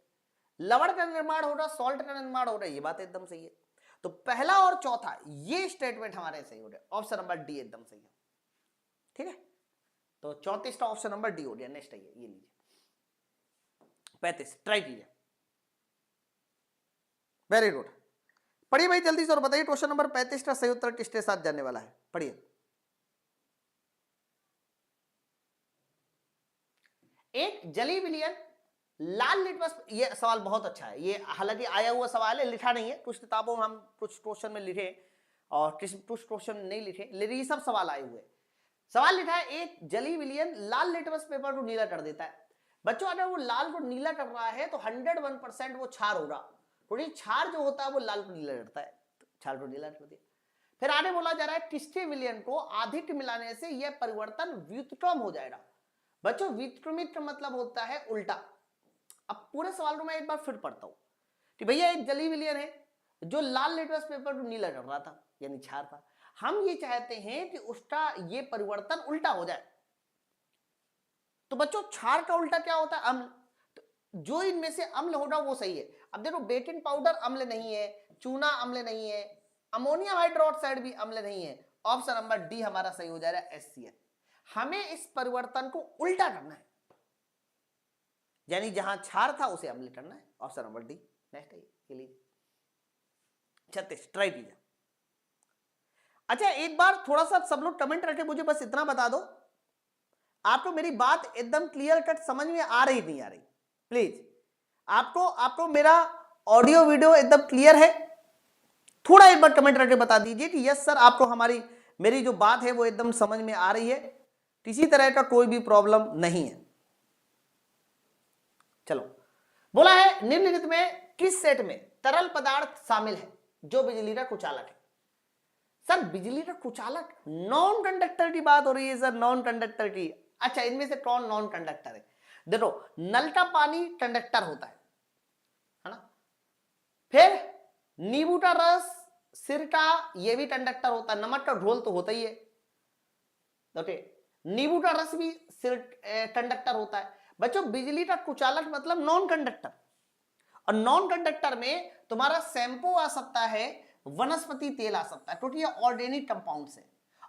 लवण का निर्माण होगा, सॉल्ट का निर्माण होगा, ये बात एकदम सही है। तो पहला और चौथा ये स्टेटमेंट हमारे सही हो गए, ऑप्शन नंबर डी एकदम सही है। ठीक है, तो 34 का ऑप्शन नंबर डी हो गया। नेक्स्ट आइए, ये लीजिए 35, ट्राई कीजिए। वेरी गुड, पढ़िए भाई जल्दी से और बताइए क्वेश्चन नंबर 35 का सही उत्तर किसके साथ जाने वाला है? पढ़िए। एक जली विलयन लाल लिटमस, ये सवाल बहुत अच्छा है, ये हालांकि आया हुआ सवाल है, लिखा नहीं है, कुछ किताबों में हम कुछ क्वेश्चन में लिखे और कुछ क्वेश्चन नहीं लिखे, लेकिन ये सब सवाल आए हुए। सवाल लिखा है, एक जली विलयन लाल लिटमस पेपर को नीला कर देता है। बच्चों अगर वो लाल को नीला कर रहा है तो 101% वो क्षार होगा, क्योंकि क्षार जो होता है वो लाल को नीला करता है, तो क्षार को नीला कर दिया। फिर आगे बोला जा रहा है किसके विलयन को अधिक मिलाने से यह परिवर्तन व्युत्क्रम हो जाएगा। बच्चों व्युत्क्रमित का मतलब होता है उल्टा। अब पूरे सवाल को मैं एक बार फिर पढ़ता हूं कि भैया एक जली विलयन है जो लाल लिटमस पेपर को नीला कर रहा था, यानी क्षार था। हम ये चाहते हैं कि उसका ये परिवर्तन उल्टा हो जाए। तो बच्चों क्षार का उल्टा क्या होता है? अम्ल। तो जो इनमें से अम्ल होगा वो सही है। अब देखो बेकिंग पाउडर अम्ल नहीं है, चूना अम्ल नहीं है, अमोनियम हाइड्रोक्साइड भी अम्ल नहीं है। ऑप्शन नंबर डी हमारा सही हो जाएगा, HCl। हमें इस परिवर्तन को उल्टा करना है, यानी जहां क्षार था उसे अम्ल करना है। Option number D. नेक्स्ट है ये लीजिए 36, ट्राई कीजिए। अच्छा एक बार थोड़ा सा सब लोग कमेंट करके मुझे बस इतना बता दो, आपको मेरी बात एकदम क्लियर कट समझ में आ रही नहीं आ रही? प्लीज आपको मेरा ऑडियो वीडियो एकदम क्लियर है? थोड़ा एक बार कमेंट करके बता दीजिए कि यस सर आपको मेरी जो बात है वो एकदम समझ में आ रही है, किसी तरह का कोई भी प्रॉब्लम नहीं है। चलो, बोला है निम्नलिखित में किस सेट में तरल पदार्थ शामिल है जो बिजली का कुचालक है? सर बिजली का कुचालक, नॉन कंडक्टर की बात हो रही है सर, नॉन कंडक्टर की। अच्छा इनमें से कौन नॉन कंडक्टर है? देखो नल का पानी कंडक्टर होता है ना, फिर नींबू का रस, सिरका, ये भी कंडक्टर होता है, नमक का घोल तो होता ही है। ओके, नींबू का रस भी कंडक्टर होता है। बच्चों बिजली का कुचालक मतलब नॉन कंडक्टर, और नॉन कंडक्टर में तुम्हारा शैम्पू आ सकता है, वनस्पति तेल आ सकता है, क्योंकि ये ऑर्गेनिक कंपाउंड है।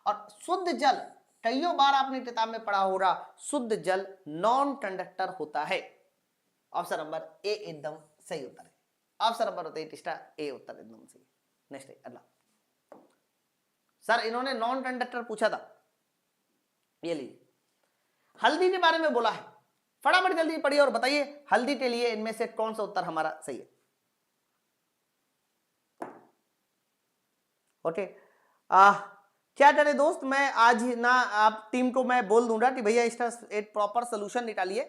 और शुद्ध जल, कईयों बार आपने किताब में पढ़ा होगा, शुद्ध जल नॉन कंडक्टर होता है। ऑप्शन नंबर ए एकदम सही उत्तर है। ऑप्शन नंबर होता है ए उत्तर एकदम सही। नेक्स्ट है अगला। सर इन्होंने नॉन कंडक्टर पूछा था, ये लीजिए हल्दी के बारे में बोला है, फटाफट जल्दी पढ़िए और बताइए हल्दी के लिए इनमें से कौन सा उत्तर हमारा सही है। ओके, क्या करें दोस्त, मैं आज ना आप टीम को मैं बोल दूंगा कि भैया इसका एक प्रॉपर सोल्यूशन निकालिए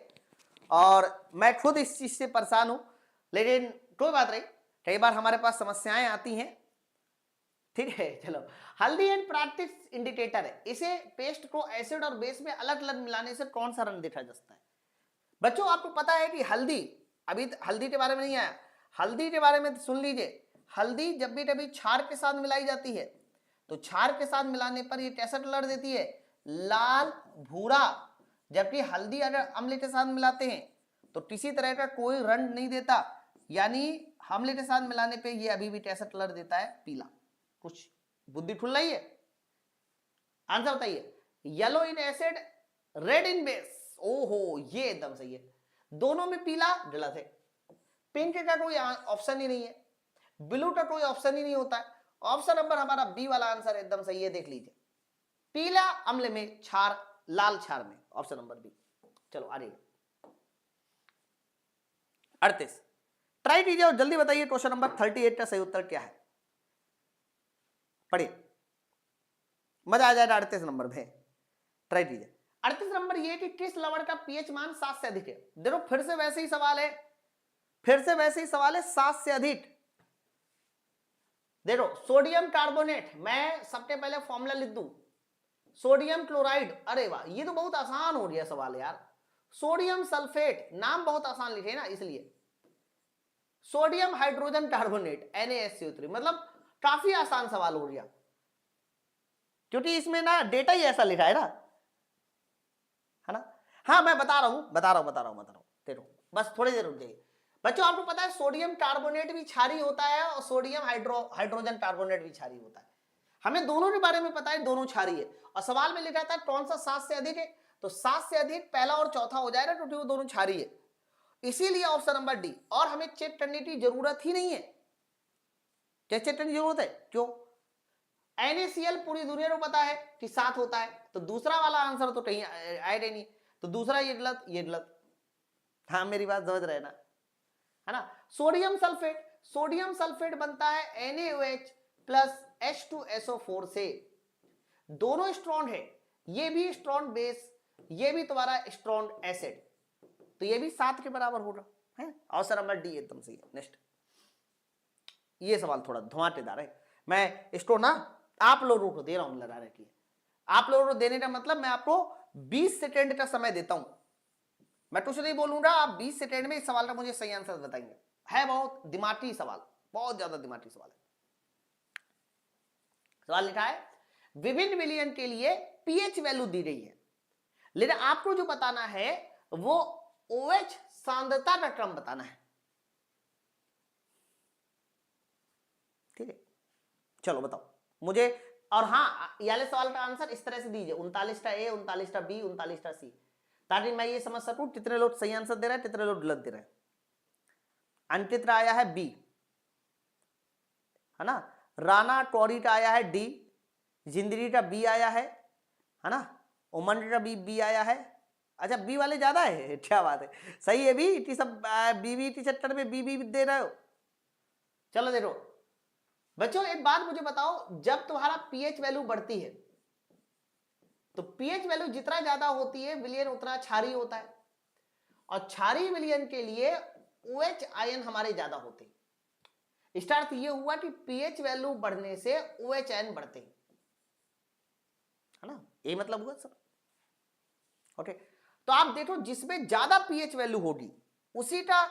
और मैं खुद इस चीज से परेशान हूं, लेकिन कोई बात नहीं, कई बार हमारे पास समस्याएं आती हैं, ठीक है। चलो, हल्दी एंड प्राकृतिक इंडिकेटर है, इसे पेस्ट को एसिड और बेस में अलग अलग मिलाने से कौन सा रंग देखा जाता है? बच्चों आपको पता है कि हल्दी, अभी हल्दी के बारे में नहीं आया, हल्दी के बारे में सुन लीजिए। हल्दी जब भी कभी क्षार के साथ मिलाई जाती है तो क्षार के साथ मिलाने पर ये कैसा कलर देती है? लाल भूरा। जबकि हल्दी अगर अम्ल के साथ मिलाते हैं तो किसी तरह का कोई रंग नहीं देता, यानी अम्ल के साथ मिलाने पे ये अभी भी कैसा कलर देता है? पीला। कुछ बुद्धि खुल रही है? आंसर बताइए। Yellow in acid, red in base. ओहो, ये एकदम सही है। दोनों में पीला, गलत है। पिंक का कोई ऑप्शन ही नहीं है, ब्लू का कोई ऑप्शन ही नहीं होता है। ऑप्शन नंबर हमारा बी वाला आंसर एकदम सही है, देख लीजिए। पीला अम्ल में, क्षार लाल क्षार में, ऑप्शन नंबर बी। चलो आगे 38 ट्राई कीजिए और जल्दी बताइए क्वेश्चन नंबर 38 का सही उत्तर क्या है? पढ़िए, मजा आ जाएगा 38 नंबर में। ट्राई कीजिए। 38 नंबर ये कि किस लवण का पीएच मान 7 से अधिक है? देखो फिर से वैसे ही सवाल है, 7 से अधिक। देखो सोडियम कार्बोनेट, मैं सबके पहले फॉर्मूला लिख दूं, सोडियम क्लोराइड। अरे वाह, ये तो बहुत आसान हो गया सवाल यार। सोडियम सल्फेट, नाम बहुत आसान लिखे ना इसलिए। सोडियम हाइड्रोजन कार्बोनेट NaSCO3, मतलब काफी आसान सवाल हो गया, क्योंकि इसमें ना डेटा ही ऐसा लिखा है ना, है ना। हाँ मैं बता रहा हूं। देखो बस थोड़ी देर रुक जाइए। बच्चों आपको पता है सोडियम कार्बोनेट भी क्षारीय होता है और सोडियम हाइड्रोजन कार्बोनेट भी क्षारीय होता है। हमें दोनों के बारे में पता है, दोनों क्षारीय है। और सवाल में लिखा था कौन सा 7 से अधिक है, तो 7 से अधिक पहला और चौथा हो जाएगा, क्योंकि वो दोनों क्षारीय है। इसीलिए ऑप्शन नंबर डी। और हमें चेक करने की जरूरत ही नहीं है। क्या चेक करने की जरूरत है? क्यों? NaCl पूरी दुनिया को पता है कि 7 होता है, तो दूसरा वाला आंसर तो कहीं आएगा नहीं, तो दूसरा ये गलत। हाँ मेरी बात समझ रहे ना, है ना। सोडियम सल्फेट बनता है NaOH प्लस H2SO4 से। दोनों स्ट्रॉन्ग है, ये भी स्ट्रॉन्ग बेस, ये भी तुम्हारा स्ट्रॉन्ग एसिड, तो ये भी 7 के बराबर होगा, है। ऑप्शन नंबर डी एकदम सही है। नेक्स्ट, ये सवाल थोड़ा धुआंटेदार है, मैं इसको ना आप लोगों को दे रहा हूं लगा रखिए। आप लोगों को देने का मतलब मैं आपको 20 सेकेंड का समय देता हूं, मैं कुछ नहीं बोलूंगा, आप 20 सेकेंड में इस सवाल का मुझे सही आंसर बताएंगे। है बहुत दिमागी सवाल, बहुत ज्यादा दिमागी सवाल है। सवाल लिखा है विभिन्न विलयन के लिए पीएच वैल्यू दी गई है, लेकिन आपको जो बताना है वो OH सांद्रता का क्रम बताना है, ठीक है। चलो बताओ मुझे। और हाँ, ये वाले सवाल का आंसर इस तरह से दीजिए, 39टा A, 39टा B, 39टा C, ताकि मैं ये समझ सकूं कितने लोग सही आंसर दे रहे हैं, कितने लोग गलत दे रहे हैं। अंकित का आया है B, है ना। राणा टोरी का आया है D, जिंदगी का B आया है ना। उमंग का B आया है। अच्छा B वाले ज्यादा है, क्या बात है, सही है B की सब BB की चक्कर में B दे रहे हो। चलो देखो बच्चों एक बात मुझे बताओ, जब तुम्हारा पीएच वैल्यू बढ़ती है तो पीएच वैल्यू जितना ज्यादा होती है विलयन उतना क्षारीय होता है, और क्षारीय विलयन के लिए OH आयन हमारे ज्यादा होते हैं। इसका अर्थ यह हुआ कि पीएच वैल्यू बढ़ने से OH आयन बढ़ते हैं, है ना, ये मतलब हुआ सर। ओके, तो आप देखो जिसमें ज्यादा पीएच वैल्यू होगी उसी का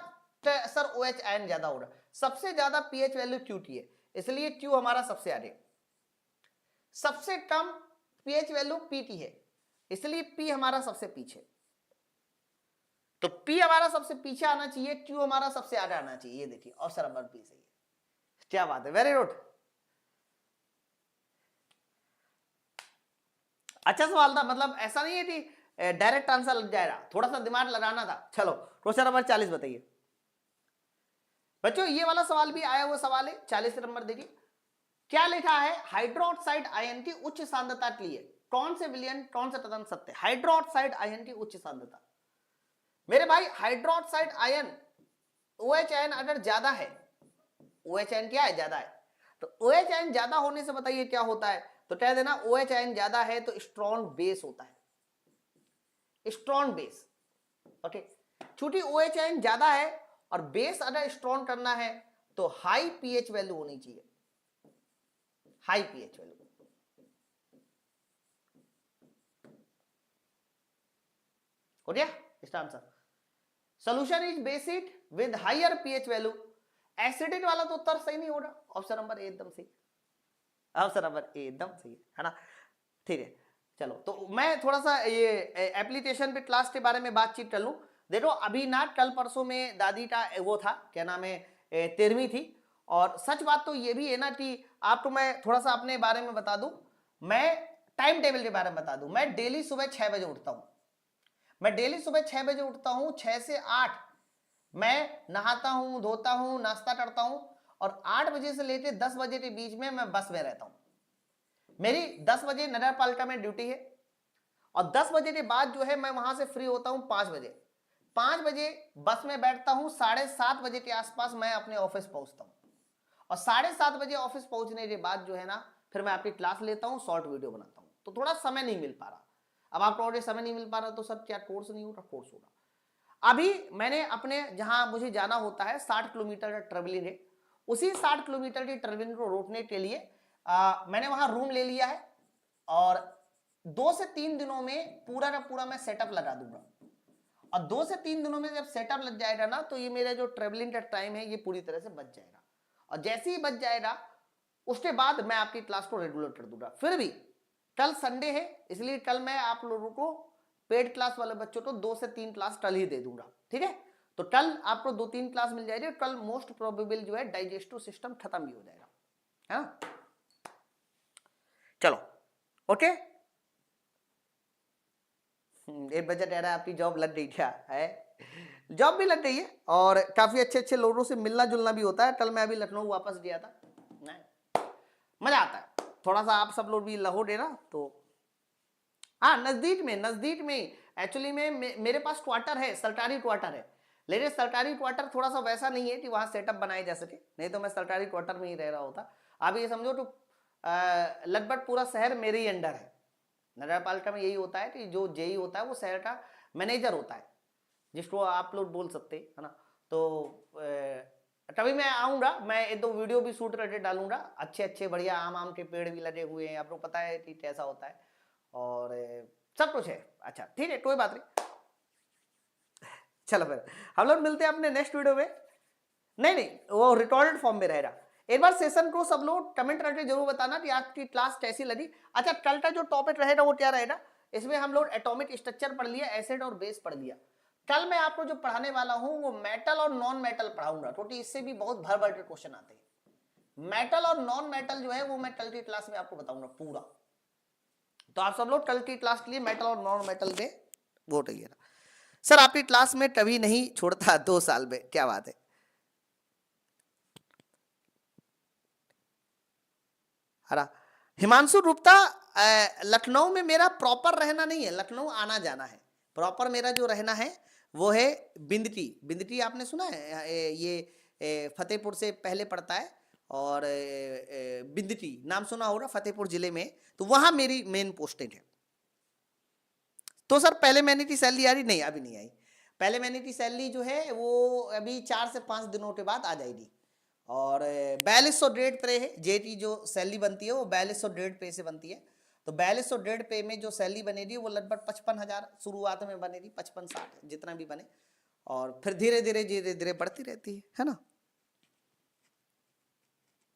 सर OH आयन ज्यादा होगा। सबसे ज्यादा पीएच वैल्यू Q की है, इसलिए Q हमारा सबसे आगे। सबसे कम पीएच वैल्यू P की है, इसलिए P हमारा सबसे पीछे। तो P हमारा सबसे पीछे आना चाहिए, Q हमारा सबसे आगे आना चाहिए। ये देखिए ऑप्शन नंबर P सही है, क्या बात है, वेरी गुड। अच्छा सवाल था, मतलब ऐसा नहीं है कि डायरेक्ट आंसर लग जाएगा, थोड़ा सा दिमाग लगाना था। चलो क्वेश्चन नंबर 40 बताइए बच्चों। ये वाला सवाल भी आया हुआ सवाल है, 40 नंबर देखिए क्या लिखा है। हाइड्रोक्साइड आयन की उच्च सांद्रता के लिए कौन से विलयन, कौन सा कथन सत्य है? हाइड्रोक्साइड आयन की उच्च सांद्रता, मेरे भाई हाइड्रोक्साइड आयन OH आयन अगर ज्यादा है, OH आयन क्या है, ज्यादा है, तो OH आयन ज्यादा होने से बताइए क्या होता है, तो कह देना OH आयन ज्यादा है तो स्ट्रॉन्ग बेस होता है, स्ट्रॉन्ग बेस। ओके, चूंकि OH ज्यादा है और बेस अगर स्ट्रॉन्ग करना है तो हाई पीएच वैल्यू होनी चाहिए, हाई पीएच वैल्यू। हो गया इसका answer. Solution is basic with higher pH value. Acidic वाला तो उत्तर सही नहीं हो रहा, ऑप्शन नंबर ए एकदम सही, ऑप्शन नंबर ए एकदम सही है ना। ठीक है, चलो तो मैं थोड़ा सा ये एप्लीकेशन पे क्लास के बारे में बातचीत कर लूं। देखो अभी ना कल परसों में दादी का वो था, क्या नाम है, 13वीं थी। और सच बात तो ये भी है ना कि आपको मैं थोड़ा सा अपने बारे में बता दूं, मैं टाइम टेबल के बारे में बता दूं। मैं डेली सुबह 6 बजे उठता हूं, मैं डेली सुबह 6 बजे उठता हूं। 6 से 8 मैं नहाता हूं, धोता हूं, नाश्ता करता हूं और 8 बजे से लेकर 10 बजे के बीच में मैं बस में रहता हूं। मेरी 10 बजे नगर पालिका में ड्यूटी है और 10 बजे के बाद जो है मैं वहां से फ्री होता हूं 5 बजे। 5 बजे बस में बैठता हूं, 7:30 बजे के आसपास मैं अपने ऑफिस पहुंचता हूं और 7:30 बजे ऑफिस पहुंचने के बाद जो है ना फिर मैं आपकी क्लास लेता हूं, शॉर्ट वीडियो बनाता हूं। तो थोड़ा समय नहीं मिल पा रहा। अब आपको ऑलरेडी समय नहीं मिल पा रहा तो सर क्या कोर्स नहीं हो रहा? कोर्स हो रहा। अभी मैंने अपने जहां मुझे जाना होता है 60 किलोमीटर का ट्रेवलिंग है, उसी 60 किलोमीटर की ट्रेवलिंग को रोकने के लिए मैंने वहां रूम ले लिया है और 2 से 3 दिनों में पूरा का पूरा मैं सेटअप लगा दूंगा। और 2 से 3 दिनों में जब सेटअप लग जाएगा ना तो ये मेरा जो ट्रेवलिंग का टाइम है ये पूरी तरह से बच जाएगा। और जैसे ही बच जाएगा उसके बाद मैं आपकी क्लास को रेगुलर कर दूंगा। फिर भी कल संडे है इसलिए कल मैं आप लोगों को पेड क्लास वाले बच्चों को 2 से 3 क्लास कल ही दे दूंगा। ठीक है, तो कल आपको 2-3 क्लास मिल जाएगी। कल मोस्ट प्रोबेबल जो है डाइजेस्टिव सिस्टम खत्म भी हो जाएगा, है ना। चलो ओके। एक बजे कह रहा है आपकी जॉब लग गई क्या है? जॉब भी लग गई है और काफी अच्छे अच्छे लोगों से मिलना जुलना भी होता है। कल मैं अभी लखनऊ वापस गया था, मजा आता है थोड़ा सा। आप सब लोग भी लहोगे ना तो हाँ, नजदीक में एक्चुअली में मेरे पास क्वार्टर है, सरकारी क्वार्टर है। लेकिन सरकारी क्वार्टर थोड़ा सा वैसा नहीं है कि वहां सेटअप बनाए जा सके, नहीं तो मैं सरकारी क्वार्टर में ही रह रहा होता। आप ये समझो तो लगभग पूरा शहर मेरे ही अंडर है। नगर पालिका में यही होता है कि जो जेई होता है वो शहर का मैनेजर होता है, जिसको आप लोग बोल सकते है ना। तो कभी मैं आऊंगा, मैं 1-2 वीडियो भी शूट करके डालूंगा। अच्छे अच्छे बढ़िया आम के पेड़ भी लगे हुए हैं, आपको पता है कि कैसा होता है और सब कुछ है। अच्छा ठीक है, कोई बात नहीं। चलो फिर हम लोग मिलते हैं अपने नेक्स्ट वीडियो में। नहीं वो रिकॉर्डेड फॉर्म में रहेगा। एक बार सेशन को सब लोग कमेंट करके जरूर बताना कि आपकी क्लास कैसी लगी। अच्छा कल का जो टॉपिक रहेगा वो क्या रहेगा? इसमें हम लोग एटॉमिक स्ट्रक्चर पढ़ लिया, एसिड और बेस पढ़ लिया। कल मैं आपको जो पढ़ाने वाला हूं वो मेटल और नॉन मेटल पढ़ाऊंगा, क्योंकि इससे भी बहुत भर भर के क्वेश्चन आते हैं। मेटल और नॉन मेटल जो है वो मैं कल की क्लास में आपको बताऊंगा पूरा। तो आप सब लोग कल की क्लास के लिए मेटल और नॉन मेटल में वो रहिएगा। सर आपकी क्लास में कभी नहीं छोड़ता 2 साल में, क्या बात है। हरा हिमांशु गुप्ता, लखनऊ में मेरा प्रॉपर रहना नहीं है, लखनऊ आना जाना है। प्रॉपर मेरा जो रहना है वो है बिंदटी। बिंदटी आपने सुना है? ये फतेहपुर से पहले पड़ता है और बिंदटी नाम सुना होगा, फतेहपुर जिले में। तो वहां मेरी मेन पोस्टिंग है। तो सर पहले महीने की सैलरी आ रही? नहीं अभी नहीं आई। पहले महीने की सैलरी जो है वो अभी 4 से 5 दिनों के बाद आ जाएगी। और 4201 पे है जेटी जो सैलरी बनती है वो 4201 पे से बनती है। तो 4201 पे में जो सैलरी बनेगी वो लगभग 55,000 शुरुआत में बनेगी, 55-60 जितना भी बने, और फिर धीरे धीरे बढ़ती रहती है ना।